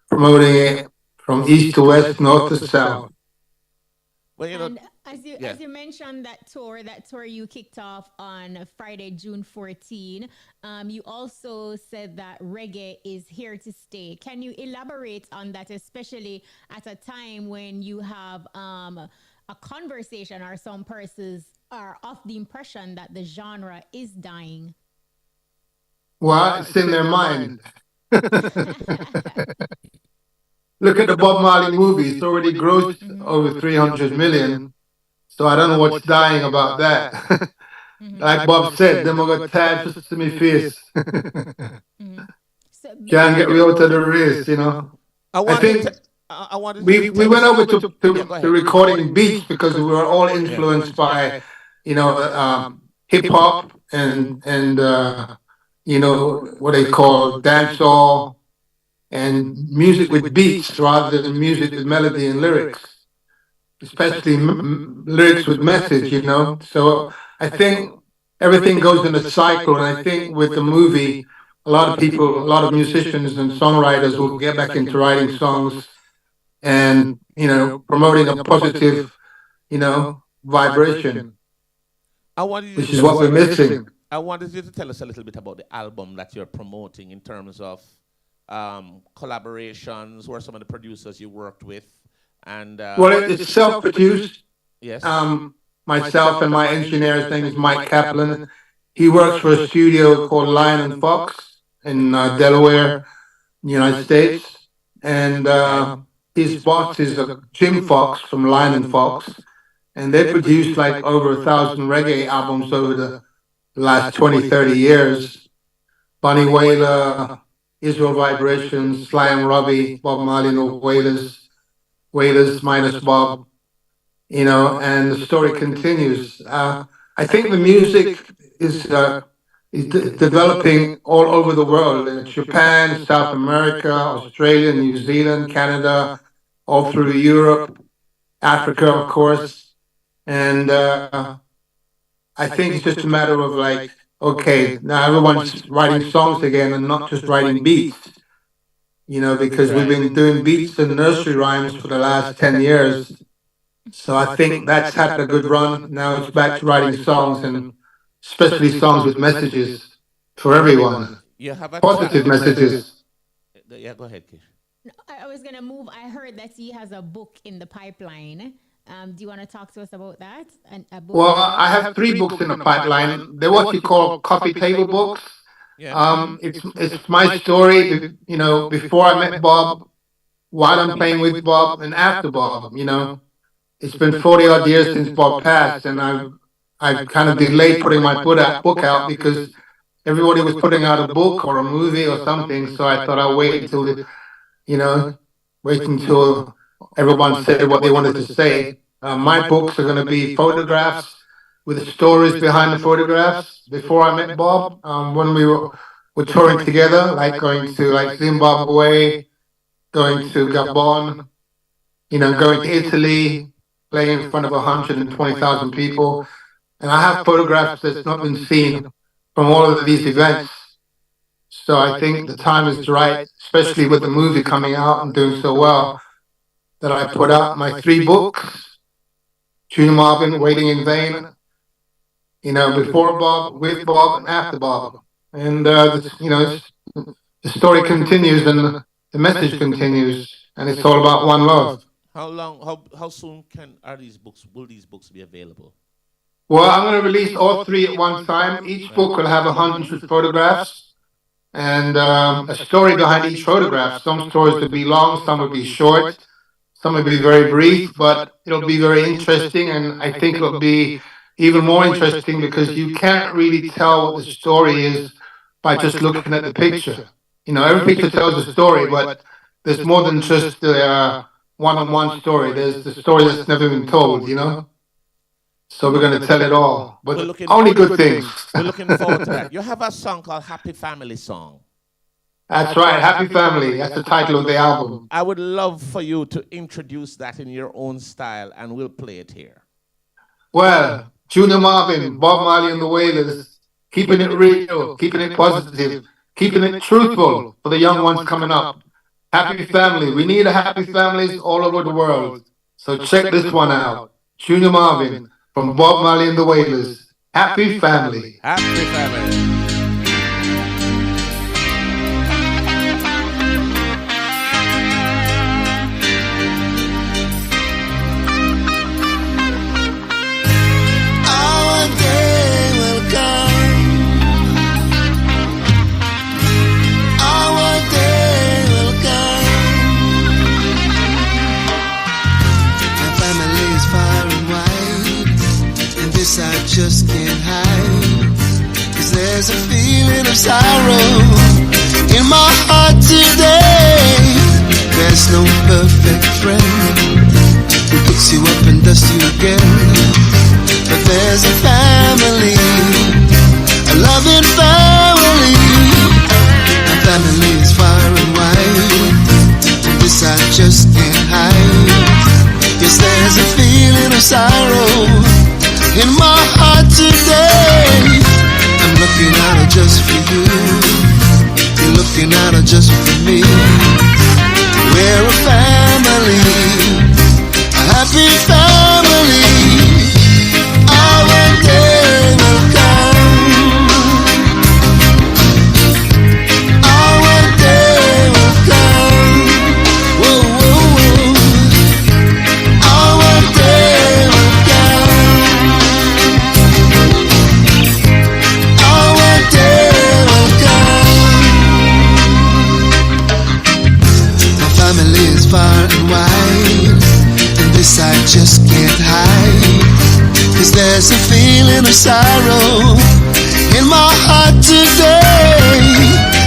Speaker 2: promoting it from east to west, north to south.
Speaker 8: Well, you know,
Speaker 9: and as you mentioned that tour you kicked off on Friday, June 14. You also said that reggae is here to stay. Can you elaborate on that, especially at a time when you have a conversation or some persons are of the impression that the genre is dying?
Speaker 2: Well, it's in their mind. Look at the Bob Marley movie. It's already grossed over 300 million. So I don't know what's dying about that. Like Bob said, them are got tired to me face. Can't get real to the race, you know. I think we went over to recording beats because we were all influenced by, you know, hip hop and you know, what they call dancehall and music with beats rather than music with melody and lyrics, especially lyrics with message, you know. So I think everything goes in a cycle, and I think with the movie, a lot of people, a lot of musicians and songwriters will get back into writing songs and, you know, promoting a positive, you know, vibration, which is what we're missing.
Speaker 8: I wanted you to tell us a little bit about the album that you're promoting in terms of collaborations. Who are some of the producers you worked with? And
Speaker 2: well, it's self-produced.
Speaker 8: Yes.
Speaker 2: Myself and my engineer, his name is Mike Kaplan. He works for a studio called Lion and Fox in Delaware, United States. And his boss is Jim Fox from Lion and Fox. And they produced like over 1,000 reggae albums over the last 20, 30 years. Bunny Wailer, Israel Vibrations, Sly and Robbie, Bob Marley, no Wailers minus Bob, you know, and the story continues. I think the music is developing all over the world, in Japan, South America, Australia, New Zealand, Canada, all through Europe, Africa, of course. And I think it's just a matter of like, okay, now everyone's writing songs again and not just writing beats. You know, because we've been doing beats and nursery rhymes for the last 10 years. So I think that's had a good run. Now it's back to writing songs, and especially songs with messages for everyone.
Speaker 8: You have
Speaker 2: positive messages.
Speaker 8: Yeah, go ahead, Kish.
Speaker 9: No, I was going to move. I heard that he has a book in the pipeline. Do you want to talk to us about that?
Speaker 2: Well, I have 3 books in the pipeline. They're what you call coffee table books. It's my story. You know, before I met Bob,
Speaker 19: while I'm playing with Bob and after Bob. You know, it's been 40 odd years since Bob passed, and I've kind of delayed putting my book out because everybody was putting out a book or a movie or something. So I thought I'd wait until you know, wait until everyone said what they wanted to say. My books are going to be photographs with the stories behind the photographs. Before I met Bob, when we were touring together, like going to like Zimbabwe, going to Gabon, you know, going to Italy, playing in front of 120,000 people. And I have photographs that's not been seen from all of these events. So I think the time is right, especially with the movie coming out and doing so well, that I put out my 3 books, Junior Marvin, Waiting in Vain, you know, before Bob, with Bob, and after Bob. And, you know, the story continues and the message continues, and it's all about one love.
Speaker 8: How soon will these books be available?
Speaker 19: Well, I'm going to release all 3 at one time. Each book will have 100 photographs and a story behind each photograph. Some stories will be long, some will be short, some will be very brief, but it'll be very interesting, and I think it'll be even more interesting because you can't really tell what the story is by just looking at the picture. You know, every picture tells a story, but there's more than just the one-on-one story. There's the story that's never been told, you know? So we're going to tell it all, but only good things.
Speaker 8: We're looking forward to that. You have a song called Happy Family Song.
Speaker 19: That's right, Happy Family. That's the title of the album.
Speaker 8: I would love for you to introduce that in your own style, and we'll play it here.
Speaker 19: Well, Junior Marvin, Bob Marley and the Wailers, keeping it real, keeping it positive, keeping it truthful for the young ones coming up. Happy family. We need a happy families all over the world. So check this one out. Junior Marvin from Bob Marley and the Wailers. Happy family.
Speaker 8: Happy family.
Speaker 20: I just can't hide, 'cause there's a feeling of sorrow in my heart today. There's no perfect friend who picks you up and dusts you again, but there's a family, a loving family. My family is far and wide, and this I just can't hide. Yes, there's a feeling of sorrow in my heart today. I'm looking at her just for you. You're looking at her just for me. We're a family, a happy family. Our day will come. Our day will come. Whoa, whoa, whoa. Our day will come. Far and wide, and this I just can't hide, 'cause there's a feeling of sorrow in my heart today.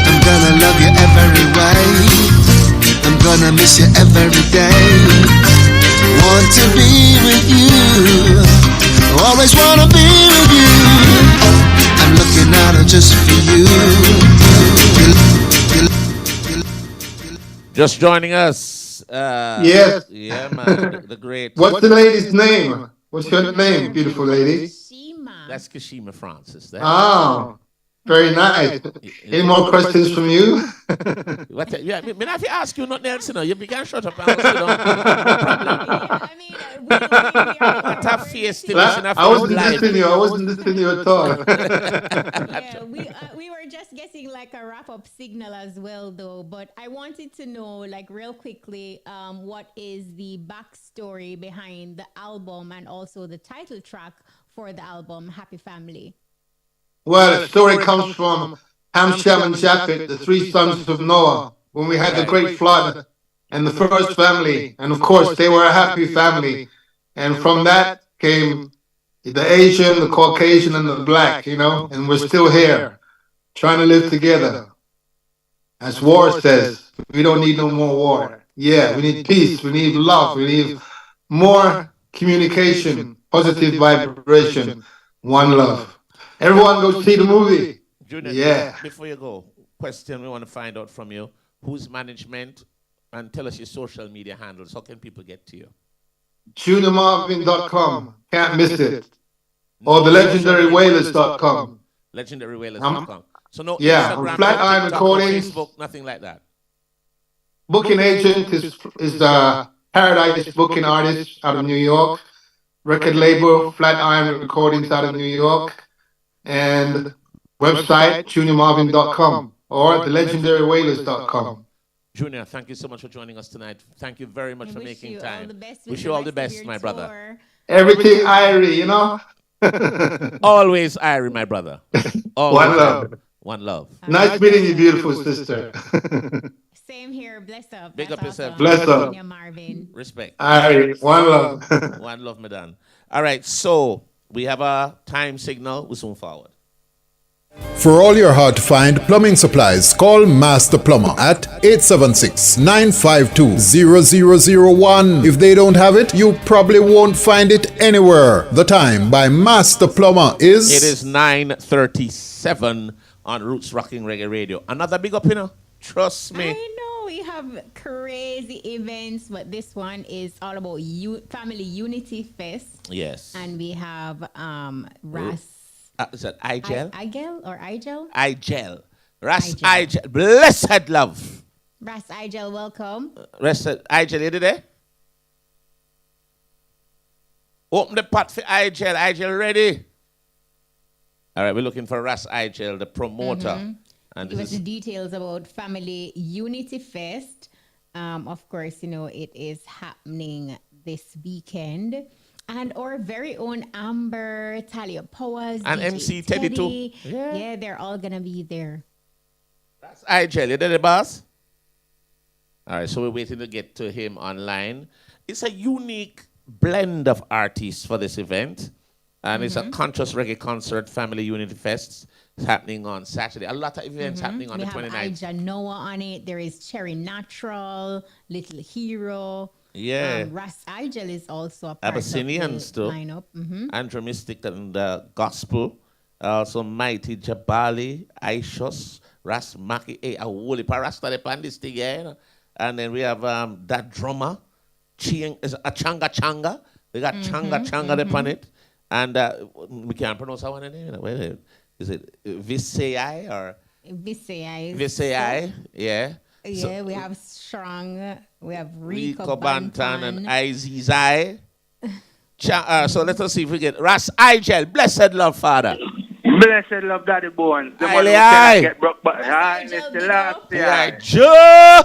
Speaker 20: I'm gonna love you every way, I'm gonna miss you every day. Want to be with you, always wanna be with you. I'm looking at her just for you.
Speaker 8: Just joining us.
Speaker 19: Yes.
Speaker 8: Yeah, man. The great.
Speaker 19: What's the lady's name? What's your name, beautiful lady?
Speaker 8: That's Kashima Francis.
Speaker 19: Very nice. Any more questions from you?
Speaker 8: What? Yeah, I mean, if you ask you nothing else, you know, you began shut up and sit down. No problem.
Speaker 9: I mean, what
Speaker 8: a face to
Speaker 19: I wasn't listening to you. I wasn't listening to you at all.
Speaker 9: Yeah, we were just guessing like a wrap-up signal as well, though. But I wanted to know, like, real quickly, what is the backstory behind the album and also the title track for the album, Happy Family?
Speaker 19: Well, the story comes from Ham, Shem, and Japheth, the 3 sons of Noah, when we had the great flood. and the first family. And of course, they were a happy family. And from that came the Asian, the Caucasian, and the black, and we're still here trying to live together. As war says, we don't need no more war. Yeah, we need peace, we need love, we need more communication, positive vibration, one love. Everyone go see the movie.
Speaker 8: Junior,
Speaker 19: Yeah.
Speaker 8: before you go, question we want to find out from you. Who's management? And tell us your social media handles. How can people get to you?
Speaker 19: JuniorMarvin.com. Can't miss it. Or the legendarywailers.com.
Speaker 8: Legendarywailers.com. So no
Speaker 19: yeah,
Speaker 8: Instagram,
Speaker 19: Flat
Speaker 8: no
Speaker 19: Iron
Speaker 8: TikTok, no
Speaker 19: Recordings.
Speaker 8: Facebook, nothing like that.
Speaker 19: Booking agent is Paradise Booking Artist out of New York. Record label, Flat Iron Recordings out of New York. And website, JuniorMarvin.com or thelegendarywailers.com.
Speaker 8: Junior, thank you so much for joining us tonight. Thank you very much for making time. Wish
Speaker 9: you
Speaker 8: you all the best, my brother.
Speaker 19: Everything Irie,
Speaker 8: Always Irie, my brother. Always
Speaker 19: One love.
Speaker 8: One love.
Speaker 19: Nice meeting you, beautiful sister.
Speaker 9: Same here. Bless up.
Speaker 8: Big up yourself.
Speaker 19: Bless up.
Speaker 9: Junior Marvin.
Speaker 8: Respect.
Speaker 19: Irie, one love.
Speaker 8: One love, madam. All right, so we have a time signal. We soon forward.
Speaker 21: For all your hard-to-find plumbing supplies, call Master Plumber at 876-952-0001. If they don't have it, you probably won't find it anywhere. The time by Master Plumber is...
Speaker 8: It is 9:37 on Roots Rocking Reggae Radio. Another big up, Trust me.
Speaker 9: I know we have crazy events, but this one is all about Family Unity Fest.
Speaker 8: Yes.
Speaker 9: And we have Ras...
Speaker 8: is that Igel?
Speaker 9: Igel or Igel?
Speaker 8: Igel. Ras Igel. Blessed love.
Speaker 9: Ras Igel, welcome.
Speaker 8: Ras Igel, you there? Open the pot for Igel. Igel ready? All right, we're looking for Ras Igel, the promoter.
Speaker 9: Mm-hmm.
Speaker 8: And
Speaker 9: give us the details about Family Unity Fest. Of course, it is happening this weekend. And our very own Amber, Talia Powers,
Speaker 8: and
Speaker 9: DJ
Speaker 8: MC Teddy too.
Speaker 9: Yeah, they're all gonna be there.
Speaker 8: That's Igel, you there, the boss? All right, so we're waiting to get to him online. It's a unique blend of artists for this event. And it's a conscious reggae concert, Family Unity Fest. It's happening on Saturday. A lot of events happening on the 29th.
Speaker 9: We have Ija Noah on it. There is Cherry Natural, Little Hero.
Speaker 8: Yeah.
Speaker 9: Ras Igel is also a part
Speaker 8: Abyssinians
Speaker 9: of the
Speaker 8: too.
Speaker 9: lineup.
Speaker 8: Andrew Mystic and Gospel. Also Mighty Jabali, Aishos, Ras Maki, a woolly parasta upon this thing, yeah. And then we have that drummer, is a Changa Changa. We got Changa Changa upon it. And we can't pronounce that one name. Is it Visei or
Speaker 9: Visei?
Speaker 8: Visei, yeah.
Speaker 9: Yeah,
Speaker 8: So,
Speaker 9: we have Strong, we have
Speaker 8: Rico
Speaker 9: Rico
Speaker 8: Bantan
Speaker 9: Bantan.
Speaker 8: and Izizai. So let us see if we get Ras Igel. Blessed love, Father.
Speaker 22: Blessed love, Daddy Bones. The man who
Speaker 8: Aye.
Speaker 22: cannot get broke by the last year.
Speaker 8: Joe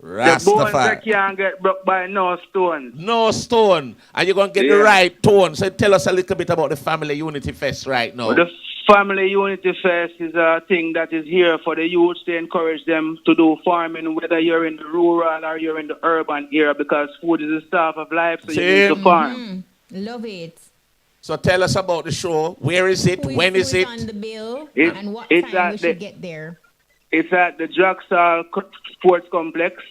Speaker 22: The bones that
Speaker 8: Rastafari.
Speaker 22: can't get broke by no stones.
Speaker 8: No stone. And you're going to get the right tone. So tell us a little bit about the Family Unity Fest right now.
Speaker 22: The Family Unity Fest is a thing that is here for the youth to encourage them to do farming, whether you're in the rural or you're in the urban area, because food is the staff of life, so you need to farm.
Speaker 9: Love it.
Speaker 8: So tell us about the show. Where is it? When is it?
Speaker 9: On the bill,
Speaker 22: It-
Speaker 9: and what
Speaker 22: it's
Speaker 9: time
Speaker 22: at
Speaker 9: we
Speaker 22: the-
Speaker 9: should get there?
Speaker 22: It's at the Jacksaw Sports Complex.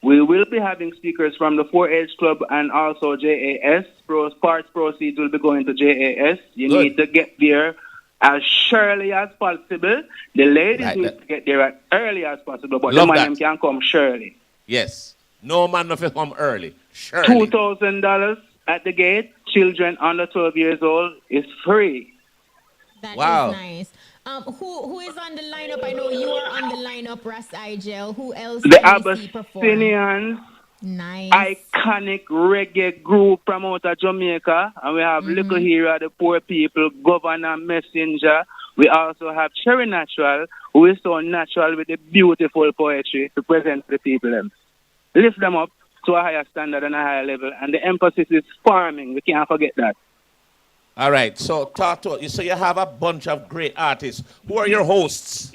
Speaker 22: We will be having speakers from the 4-H Club and also JAS. Parts proceeds will be going to JAS. You
Speaker 8: Good.
Speaker 22: need to get there as early as possible. The ladies
Speaker 8: Like
Speaker 22: will
Speaker 8: that.
Speaker 22: get there as early as possible, but
Speaker 8: Love
Speaker 22: the man
Speaker 8: that.
Speaker 22: them can come surely.
Speaker 8: Yes. No man of come early. Surely.
Speaker 22: $2,000 at the gate. Children under 12 years old is free.
Speaker 9: That is
Speaker 8: Wow.
Speaker 9: nice. Who is on the lineup? I know you are on the lineup, Ras Igel. Who else
Speaker 22: The
Speaker 9: can we see perform?
Speaker 22: Abyssinians,
Speaker 9: Nice.
Speaker 22: iconic reggae group from out of Jamaica, and we have Little Hero, the Poor People, Governor Messenger. We also have Cherry Natural, who is so natural with the beautiful poetry to present the people. Them. Lift them up to a higher standard and a higher level, and the emphasis is farming. We can't forget that.
Speaker 8: All right. So talk to us. So you have a bunch of great artists. Who are your hosts?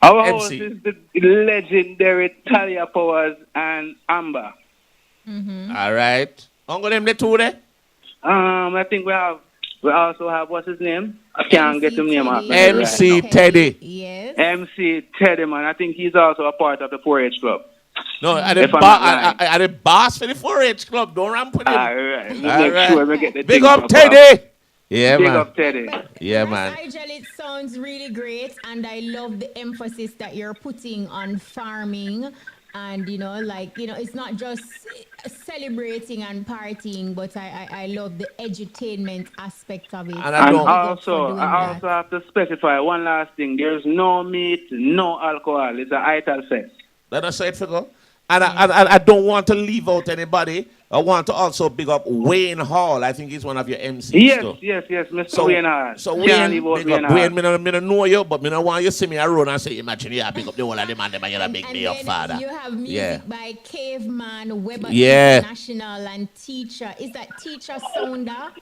Speaker 22: Our host
Speaker 8: MC.
Speaker 22: is the legendary Talia Powers and Amber.
Speaker 8: All right. I'm going to them the two there?
Speaker 22: I think we also have, what's his name? I can't get his name out.
Speaker 8: MC Teddy.
Speaker 9: Yes.
Speaker 22: MC Teddy, man. I think he's also a part of the 4-H club.
Speaker 8: No, at
Speaker 22: If I'm not lying.
Speaker 8: the boss for the 4-H club. Don't ramp with him.
Speaker 22: All right.
Speaker 8: All right.
Speaker 22: Sure we get the
Speaker 8: Big
Speaker 22: thing
Speaker 8: up
Speaker 22: up.
Speaker 8: Teddy. Yeah,
Speaker 22: Big
Speaker 8: man.
Speaker 22: up Teddy.
Speaker 8: Yeah, man.
Speaker 9: Nigel, it sounds really great, and I love the emphasis that you're putting on farming. And, it's not just celebrating and partying, but I love the edutainment aspect of it.
Speaker 22: And I also have to specify one last thing. There's no meat, no alcohol. It's an ital fest.
Speaker 8: Let us say it, figure. And I don't want to leave out anybody. I want to also big up Wayne Hall. I think he's one of your MCs.
Speaker 22: Yes, Mr. Wayne Hall.
Speaker 8: So
Speaker 22: Can't
Speaker 8: Wayne,
Speaker 22: leave out
Speaker 8: big
Speaker 22: Wayne
Speaker 8: up.
Speaker 22: Hall.
Speaker 8: Wayne, I don't know you, but I want you to see me around and say, imagine, yeah, big up the whole of them and them and you're big me up, father.
Speaker 9: You have music by Caveman, Weber
Speaker 8: Yeah.
Speaker 9: International, and Teacher. Is that Teacher Sounder?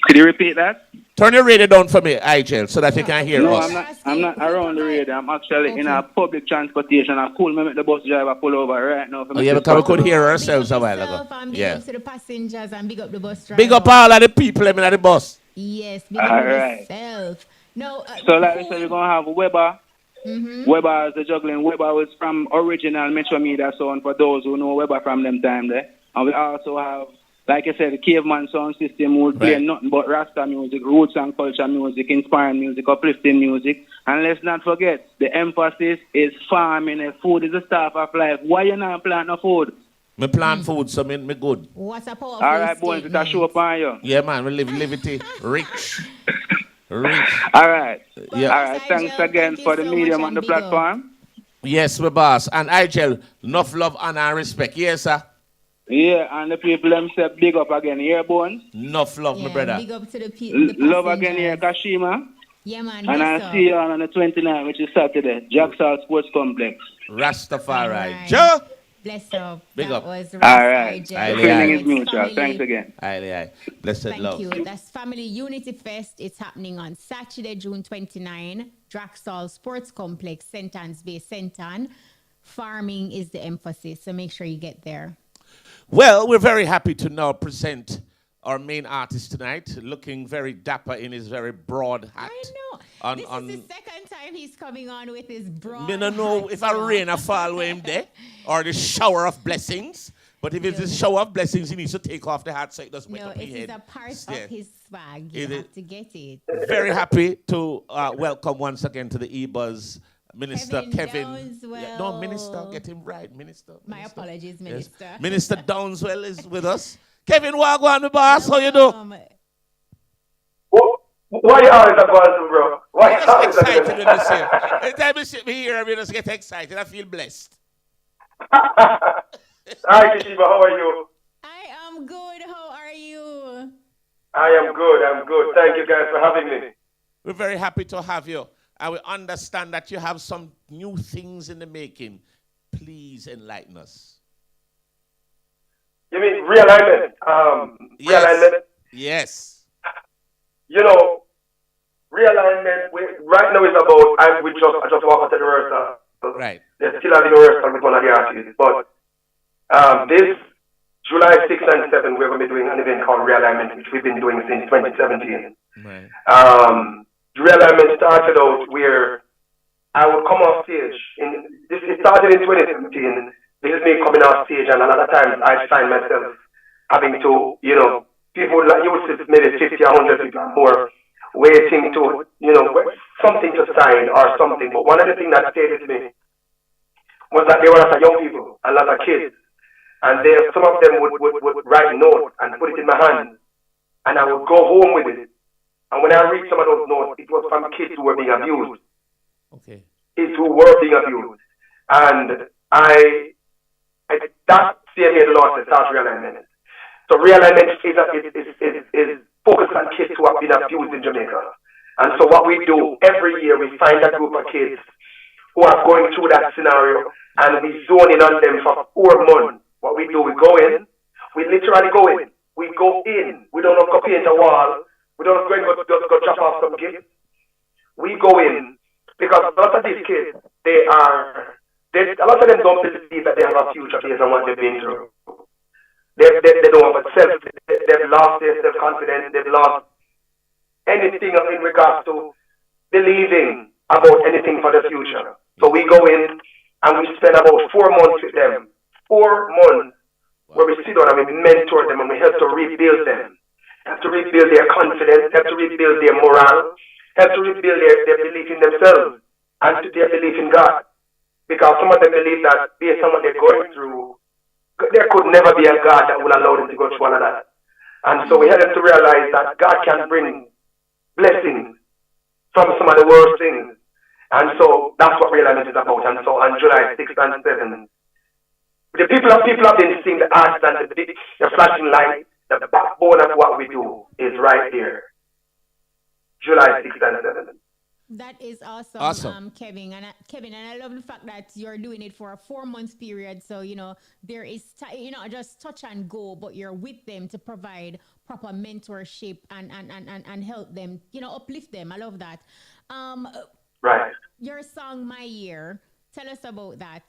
Speaker 22: Could you repeat that?
Speaker 8: Turn your radio down for me, IJL, so that you can hear
Speaker 22: No,
Speaker 8: us.
Speaker 22: I'm not around the radio. I'm actually in a public transportation. I cool me make the bus driver pull over right now. For
Speaker 8: Oh, yeah, because we could hear ourselves a while ago.
Speaker 9: Big
Speaker 8: Yeah.
Speaker 9: up to the passengers and big up the bus driver.
Speaker 8: Big up all of the people in the bus.
Speaker 9: Yes, big up
Speaker 22: All right.
Speaker 9: yourself. No,
Speaker 22: So like I said, we're going to have Weber. Weber is the juggling. Weber was from original Metro Media Sound for those who know Weber from them time there. And we also have, like I said, the Caveman Sound System who will play nothing but Rasta music, roots and culture music, inspiring music, uplifting music. And let's not forget, the emphasis is farming. Food is the staff of life. Why you not plant no food?
Speaker 8: Me plant food, so me good.
Speaker 9: What's a powerful
Speaker 22: All right, boys, it's a show up on you.
Speaker 8: Yeah, man, we live it rich. Rich.
Speaker 22: All right.
Speaker 8: Yeah.
Speaker 22: All right, thanks again for the medium on the platform.
Speaker 8: Yes, my boss. And IJL, enough love, honor, and respect. Yes, sir.
Speaker 22: Yeah, and the people themselves big up again here, Bones.
Speaker 8: Enough love, my brother.
Speaker 9: Big up to the
Speaker 22: Love again here, Kashima.
Speaker 9: Yeah, man.
Speaker 22: And I'll see you on the 29th, which is Saturday, Jacksal Sports Complex.
Speaker 8: Rastafari. Joe.
Speaker 9: Bless up.
Speaker 8: Big
Speaker 9: that
Speaker 8: up.
Speaker 9: Was
Speaker 22: All right. The
Speaker 9: IJL.
Speaker 22: feeling is mutual. Thanks again.
Speaker 8: Aye. Blessed
Speaker 9: Thank
Speaker 8: love.
Speaker 9: you. That's Family Unity Fest. It's happening on Saturday, June 29, Draxall Sports Complex, Sentans Bay, Sentan. Farming is the emphasis, so make sure you get there.
Speaker 8: Well, we're very happy to now present our main artist tonight, looking very dapper in his very broad hat.
Speaker 9: I know. This is the second time he's coming on with his broad
Speaker 8: I don't know if a rain or fall where him there, or the shower of blessings. But if it's a shower of blessings, he needs to take off the hat so it doesn't wet up his head.
Speaker 9: No, it's a part of his swag. You have to get it.
Speaker 8: Very happy to welcome once again to the EBUZZ Minister Kevin.
Speaker 9: Downswell.
Speaker 8: No, Minister, get him right, Minister.
Speaker 9: My apologies, Minister.
Speaker 8: Yes. Minister Downswell is with us. Kevin Wagwan, the boss, how you do?
Speaker 5: Why you always about to, bro? Why
Speaker 8: you always excited when you say it? Every time you sit me here, I just get excited. I feel blessed.
Speaker 5: Hi, Yeshie, how are you?
Speaker 9: I am good. How are you?
Speaker 5: I am good. Thank you guys for having me.
Speaker 8: We're very happy to have you. And we understand that you have some new things in the making. Please enlighten us.
Speaker 5: You mean realignment? Realignment?
Speaker 8: Yes.
Speaker 5: You know, realignment right now is about, I just walk out to the rehearsal.
Speaker 8: Right.
Speaker 5: They're still having a rehearsal with one of the artists. But this July 6th and 7th, we're going to be doing an event called Realignment, which we've been doing since 2017.
Speaker 8: Right.
Speaker 5: The realignment started out where I would come off stage. It started in 2017. This is me coming off stage, and a lot of times I find myself having to, people like you would see maybe 50 or 100 people or more waiting to, something to sign or something. But one of the things that stayed with me was that there were a lot of young people, a lot of kids, and some of them would write notes and put it in my hand, and I would go home with it. And when I read some of those notes, it was from kids who were being abused.
Speaker 8: Okay.
Speaker 5: Kids who were being abused. And that same year the Lord said, start realignment. So realignment is focused on kids who have been abused in Jamaica. And so what we do every year, we find a group of kids who are going through that scenario, and we zone in on them for 4 months. What we do, we go in, we literally go in. We go in. We don't go paint a wall. We don't go drop off some gifts. We go in Because a lot of these kids, a lot of them don't believe that they have a future based on what they've been through. They don't have a self. They've lost their self-confidence. They've lost anything in regards to believing about anything for the future. So we go in and we spend about 4 months with them. 4 months where we sit down and we mentor them and we help to rebuild them. Help to rebuild their confidence, help to rebuild their morale, help to rebuild their belief in themselves and their belief in God. Because some of them believe that based on what they're going through, there could never be a God that will allow them to go through all of that. And so we help them to realize that God can bring blessings from some of the worst things. And so that's what Real Alignment is about. And so on July 6th and 7th, the people have been seeing the arts and the flashing light. The backbone of what we do is right there. July 6th and 7th.
Speaker 9: That is awesome. Kevin. And I love the fact that you're doing it for a 4 month period. So, there is, just touch and go, but you're with them to provide proper mentorship and help them, uplift them. I love that.
Speaker 5: Right.
Speaker 9: Your song, My Year, tell us about that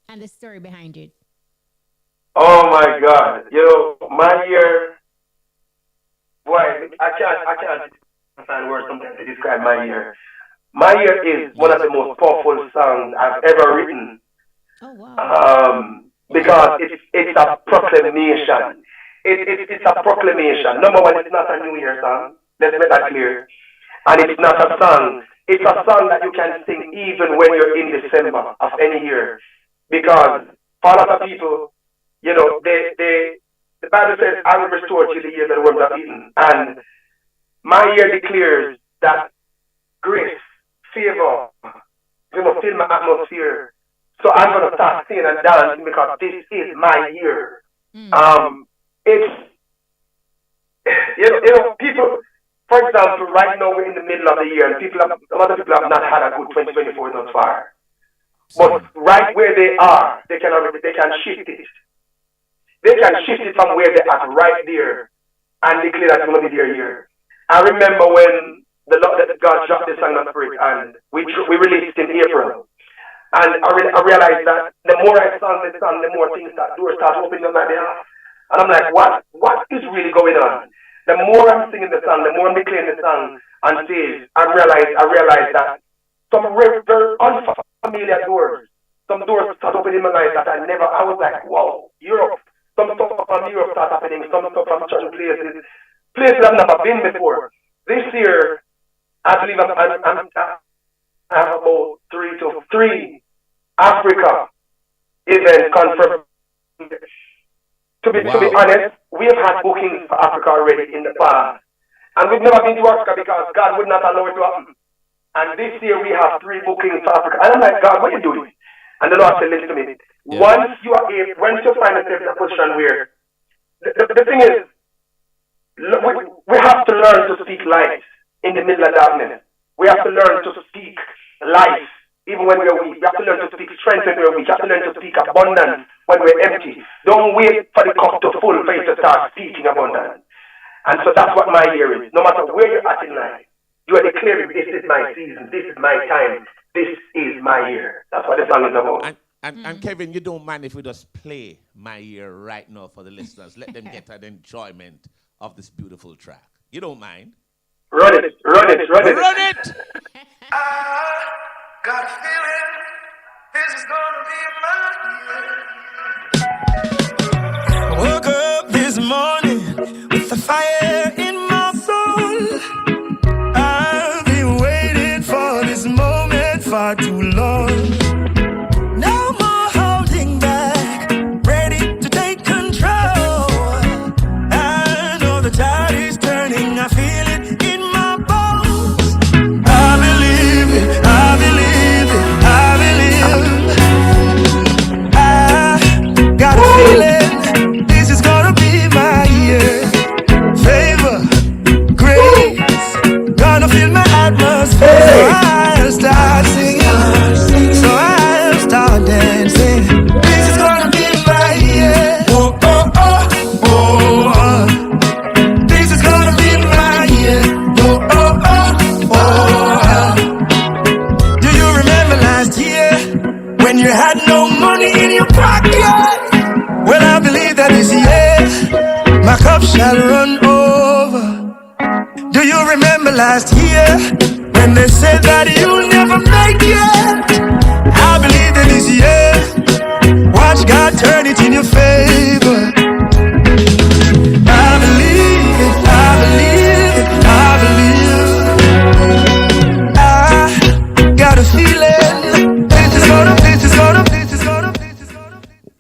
Speaker 9: and the story behind it.
Speaker 5: Oh my God. My year, boy, I can't find words sometimes to describe my year. My year is one of the most powerful songs I've ever written.
Speaker 9: Oh, wow.
Speaker 5: Because it's a proclamation. It's a proclamation. Number one, it's not a New Year song. Let's make that clear. And it's not a song. It's a song that you can sing even when you're in December of any year. Because for a lot of people, the Bible says, I will restore to the years that the worms have eaten. And my year declares that grace, favor, fill my atmosphere. So I'm going to start singing and dancing because this is my year. It's, people, for example, right now we're in the middle of the year and a lot of people have not had a good 2024 thus far. But right where they are, they can shift it. They can shift it from where they're at right there and declare that it's going to be their year. I remember when God dropped this song on the spirit and we released it in April. And I realized that the more I sang this song, the more doors start opening on my behalf. And I'm like, what is really going on? The more I'm singing the song, the more I'm declaring the song on stage, I realized that some very unfamiliar doors, some doors start opening in my life that I was like, wow, Europe. Some stuff from Europe start happening, some stuff from certain places I've never been before. This year, I believe I have about 3 Africa events confirmed. To be honest, we have had bookings for Africa already in the past. And we've never been to Africa because God would not allow it to happen. And this year we have 3 bookings for Africa. And I'm like, God, what are you doing? And the Lord said, listen to me. Yeah. Once you find yourself in a position where the thing is, we have to learn to speak life in the middle of darkness. We have to learn to speak life even when we're weak. We have to learn to speak strength when we're weak. We have to learn to speak abundance when we're empty. Don't wait for the cup to full for you to start speaking abundance. And so that's what my year is. No matter where you're at in life, you are declaring, this is my season, this is my time, this is my year. That's what the song is about.
Speaker 8: And Kevin, you don't mind if we just play My Year right now for the listeners? Let them get an enjoyment of this beautiful track. You don't mind?
Speaker 5: Run it.
Speaker 8: Run it!
Speaker 20: Got a feeling this is gonna be my year. I woke up this morning with a fire in my soul. I've been waiting for this moment far too long. No more holding back, ready to take control. I know the tide is turning, I feel it in my bones. I believe it, I believe it, I believe. I got a feeling this is gonna be my year. Favor, grace, gonna fill my atmosphere. So I'll start singing, so I'll start dancing. This is gonna be my year. Oh, oh, oh, oh, oh. This is gonna be my year. Oh, oh, oh, oh, oh. cup shall run over. Do you remember last year when they said that you'll never make it? I believe that this year, watch God turn it in your favor. I believe it, I believe it, I believe. I got a feeling this is gonna.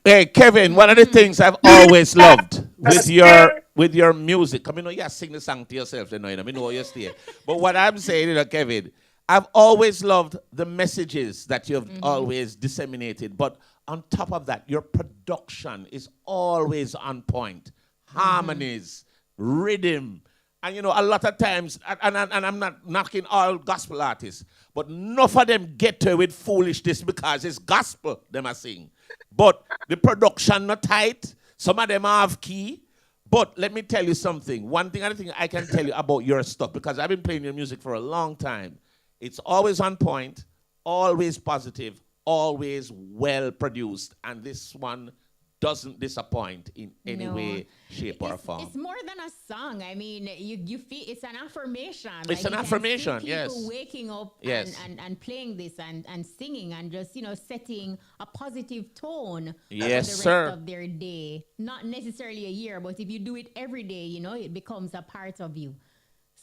Speaker 8: Hey, Kevin, one of the things I've always loved with your music, I mean, you sing the song to yourself, you know you stay. But what I'm saying, Kevin, I've always loved the messages that you've always disseminated. But on top of that, your production is always on point. Harmonies, rhythm. And, a lot of times, and I'm not knocking all gospel artists, but enough of them get to it with foolishness because it's gospel them are sing. But the production not tight. Some of them are off key. But let me tell you something. One thing, other thing I can tell you about your stuff, because I've been playing your music for a long time. It's always on point, always positive, always well produced. And this one doesn't disappoint in any way, shape, or form.
Speaker 9: It's more than a song. I mean, you feel it's an affirmation.
Speaker 8: It's an affirmation, yes.
Speaker 9: People waking up and playing this and singing and just, setting a positive tone for the rest of their day. Not necessarily a year, but if you do it every day, it becomes a part of you.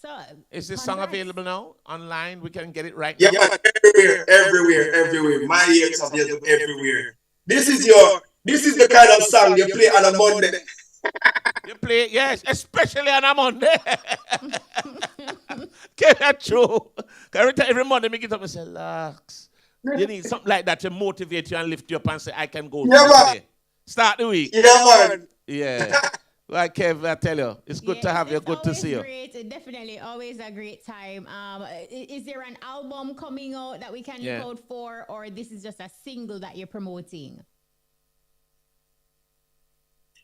Speaker 9: So, is this song available now online? We can get it right now?
Speaker 5: Yeah, everywhere. My ears are available everywhere. This is the kind of song you play on a Monday.
Speaker 8: You play, yes, especially on a Monday. That's true. Every Monday, I get up and say, Lux, you need something like that to motivate you and lift you up and say, I can go today. Start the week.
Speaker 5: Yeah, man.
Speaker 8: Yeah. Like Kev, I tell you, it's good to have you. Good to see you.
Speaker 9: Great. Definitely, always a great time. Is there an album coming out that we can look out for, or this is just a single that you're promoting?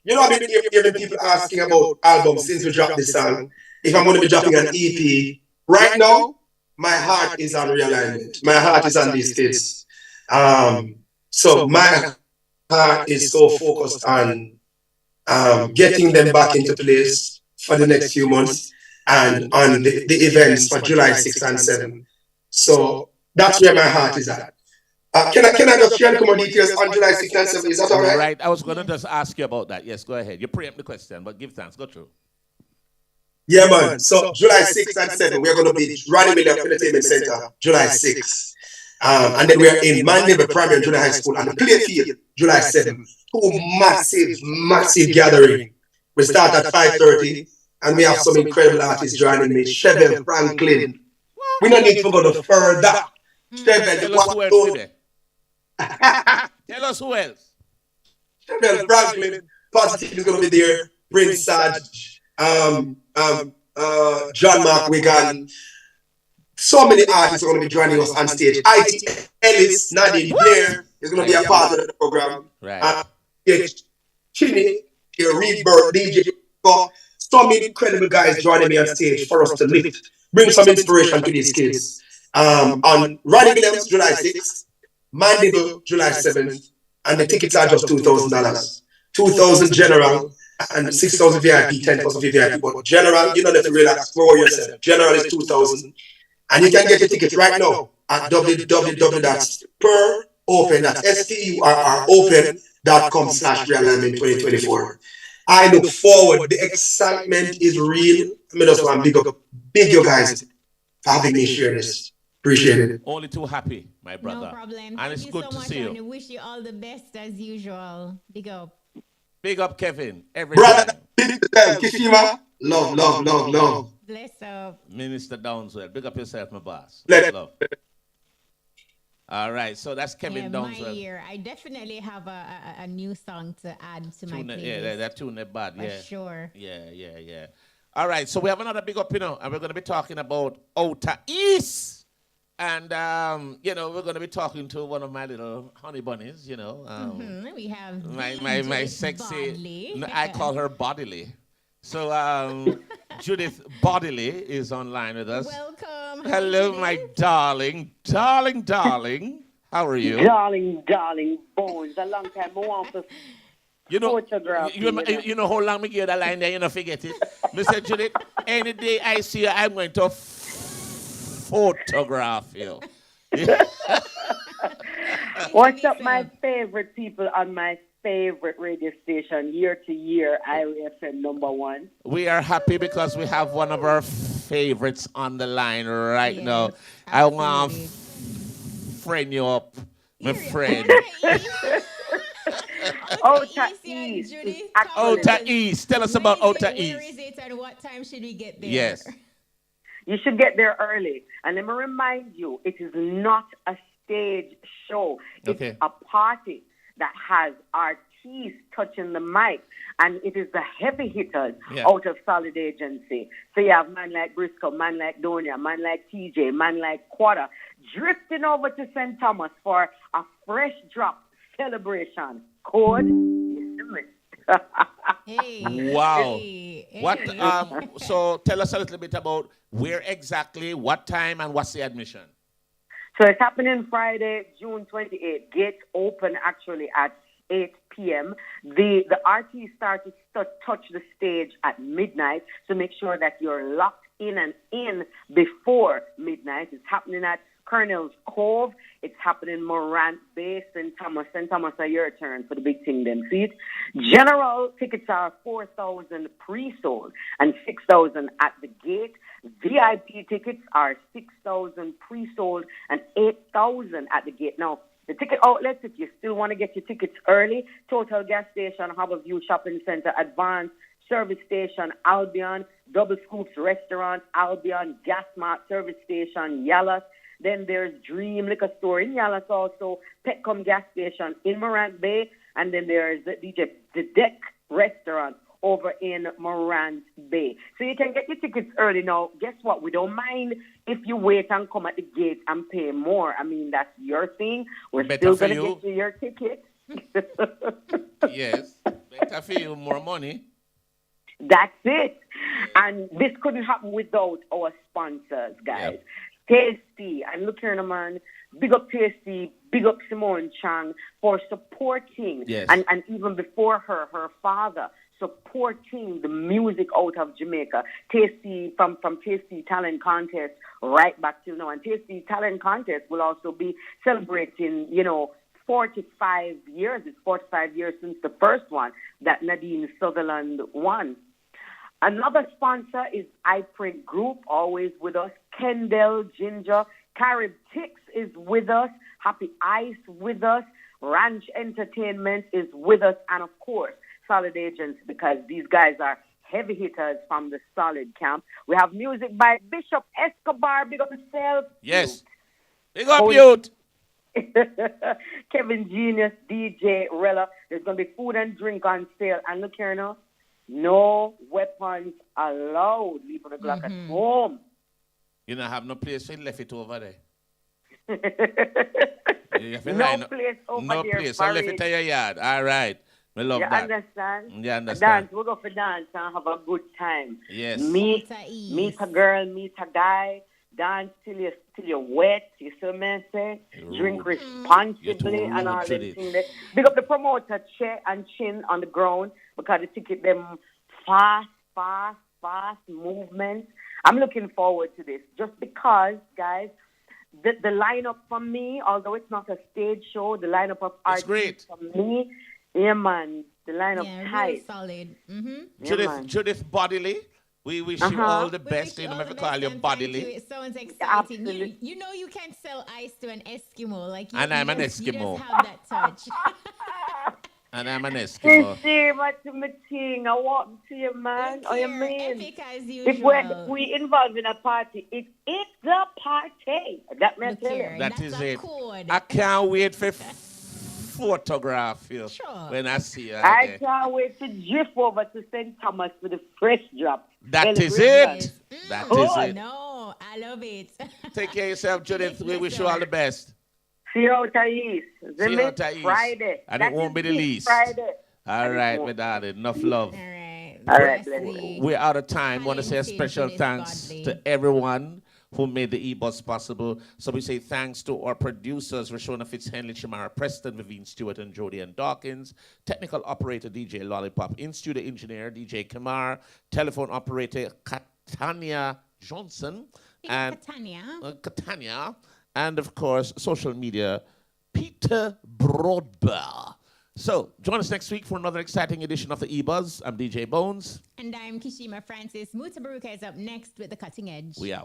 Speaker 5: I've been hearing people asking about albums since we dropped this song. If I'm going to be dropping an EP. Right now, my heart is on realignment. My heart is on these kids. So my heart is so focused on getting them back into place for the next few months and on the events for July 6th and 7th. So that's where my heart is at. Can I just share some more details on July 6th and 7th? Is that all right?
Speaker 8: Right. I was going to just ask you about that. Yes, go ahead. You preempt the question, but give thanks. Go through.
Speaker 5: Yeah, man. So July 6th and 7th, we're going to be Ronnie Miller Entertainment Center, July 6th. And then we're in Mandeville Primary and Junior High School and Clayfield, July 7th. Two massive gathering. We start at 5:30 and we have some incredible artists joining me. Chevelle Franklin. We don't need to go no further. Chevelle,
Speaker 8: tell us who else.
Speaker 5: Chevelle Franklin, Positive is going to be there. Prince Sarge, John Mark Wigan. So many artists are going to be joining us on stage. IT Ellis, Nadine Blair is going to be a part of the program.
Speaker 8: Right.
Speaker 5: Chini, Rebirth, DJ. So many incredible guys joining me on stage for us to lift, bring some inspiration to these kids. On Ronnie Williams, July 6th, Mandeville, July 7th, and the tickets are just $2,000. 2,000 general and 6,000 VIP, 10,000 VIP. But general, you don't have to relax, throw yourself. General is 2,000. And you can get your tickets right now at www.spurropen.com/realignment2024. I look forward. The excitement is real. I just want to big you guys for having me share this. Appreciate it.
Speaker 8: Only too happy, my brother.
Speaker 9: No problem.
Speaker 8: And it's good to see you.
Speaker 9: And I wish you all the best as usual. Big up.
Speaker 8: Big up, Kevin.
Speaker 5: Brother, big time. Kishima. Love.
Speaker 9: Bless up.
Speaker 8: Minister Downswell. Big up yourself, my boss.
Speaker 5: Bless.
Speaker 8: Love. All right, so that's Kevin Downswell.
Speaker 9: My year. I definitely have a new song to add to my playlist.
Speaker 8: Yeah, that tune is bad. Yeah.
Speaker 9: For sure.
Speaker 8: Yeah. All right, so we have another big up, and we're going to be talking about Outer East. And, we're going to be talking to one of my little honey bunnies,
Speaker 9: We have
Speaker 8: my sexy,
Speaker 9: Bodley.
Speaker 8: I call her Bodily. So, Judith Bodily is online with us.
Speaker 9: Welcome.
Speaker 8: Hello, my darling. How are you?
Speaker 6: Darling, bones. A long time I want to photograph.
Speaker 8: You know how long me give that line there, you don't forget it. Mr. Judith, any day I see you, I'm going to photograph you.
Speaker 6: What's up, my favorite people on my favorite radio station, year to year, IRFM #1?
Speaker 8: We are happy because we have one of our favorites on the line right now. I want to friend you up, my friend.
Speaker 6: Outer East.
Speaker 8: Outer East. Tell us about Outer
Speaker 9: Where
Speaker 8: East.
Speaker 9: is it and what time should we get there?
Speaker 8: Yes.
Speaker 6: You should get there early. And let me remind you, it is not a stage show. It's a party that has artists touching the mic. And it is the heavy hitters out of Solid Agency. So you have man like Briscoe, man like Donia, man like TJ, man like Quarter, drifting over to St. Thomas for a fresh drop celebration. Code
Speaker 8: Wow. What? So tell us a little bit about where exactly, what time, and what's the admission?
Speaker 6: So it's happening Friday, June 28th. Gates open actually at 8 p.m. The artists start to touch the stage at midnight, so make sure that you're locked in and in before midnight. It's happening at Colonel's Cove. It's happening Morant Bay, St. Thomas. St. Thomas are your turn for the big thing then. See it? General tickets are 4,000 pre-sold and 6,000 at the gate. VIP tickets are 6,000 pre-sold and 8,000 at the gate. Now, the ticket outlets, if you still want to get your tickets early, Total Gas Station, Harborview Shopping Center, Advance Service Station, Albion, Double Scoops Restaurant, Albion, Gasmart Service Station, Yallas. Then there's Dream Liquor Store in Yallas also, Petcom Gas Station in Morant Bay, and then there's the Deck Restaurant over in Morant Bay. So you can get your tickets early. Now, guess what? We don't mind if you wait and come at the gate and pay more. I mean, that's your thing. We're still going to get you your ticket.
Speaker 8: Yes, better for you, more money.
Speaker 6: That's it. And this couldn't happen without our sponsors, guys. Yep. Tasty, and look here, man. Big up Tasty, big up Simone Chang for supporting, and even before her father, supporting the music out of Jamaica. Tasty, from Tasty Talent Contest right back till now. And Tasty Talent Contest will also be celebrating, 45 years. It's 45 years since the first one that Nadine Sutherland won. Another sponsor is iPrint Group, always with us. Kendall Ginger, Carib Tix is with us. Happy Ice with us. Ranch Entertainment is with us. And, of course, Solid Agents, because these guys are heavy hitters from the Solid camp. We have music by Bishop Escobar. Big up yourself.
Speaker 8: Yes. Big up, youth.
Speaker 6: Kevin Genius, DJ Rella. There's going to be food and drink on sale. And look here now. No weapons allowed. Leave the Glock at home.
Speaker 8: You don't have no place to left it over there.
Speaker 6: No place over there.
Speaker 8: No place. I left it at your yard. All right. I love that.
Speaker 6: Understand?
Speaker 8: You understand?
Speaker 6: Dance. We'll go for dance and have a good time.
Speaker 8: Yes.
Speaker 6: Meet a girl, meet a guy. Dance till you're wet. You see what I say? Drink responsibly and all that thing. Big up the promoter, Che and Chin on the ground because they ticket them fast movement. I'm looking forward to this just because, guys, the lineup for me, although it's not a stage show, the lineup of artists for me, man, the lineup tight.
Speaker 9: Really solid.
Speaker 6: Mm-hmm.
Speaker 8: Judith Bodily. We wish you all the best. You know, if I call you Bodily.
Speaker 9: It sounds exciting. You know you can't sell ice to an Eskimo.
Speaker 8: And I'm an Eskimo.
Speaker 9: You just have that touch.
Speaker 8: And I'm an Eskimo.
Speaker 6: See what's my thing. I walk to you, man. Oh, you mean?
Speaker 9: Epic as usual.
Speaker 6: If we involved in a party, it's the party. That means
Speaker 8: That is it. I can't wait for photograph you when I see you.
Speaker 6: I can't wait to drift over to St. Thomas for the fresh drop.
Speaker 8: That is it. That is it.
Speaker 9: No, I love it.
Speaker 8: Take care of yourself, Judith. We wish you all the best.
Speaker 6: See you out East.
Speaker 8: See you out East.
Speaker 6: Friday.
Speaker 8: And it won't be the least.
Speaker 6: Friday.
Speaker 8: All right, my darling. Enough love.
Speaker 6: All right.
Speaker 8: We're out of time. Want to say a special thanks to everyone who made the EBUZZ possible. So we say thanks to our producers, Rashona Fitzhenley, Shamara Preston, Vivian Stewart, and Jody Ann Dawkins. Technical operator, DJ Lollipop. In-studio engineer, DJ Kamar. Telephone operator, Katania Johnson. And Katania. And, of course, social media, Peter Broadbell. So, join us next week for another exciting edition of the EBUZZ. I'm DJ Bones.
Speaker 9: And I'm Kishima Francis. Mutabaruka is up next with The Cutting Edge.
Speaker 8: We out.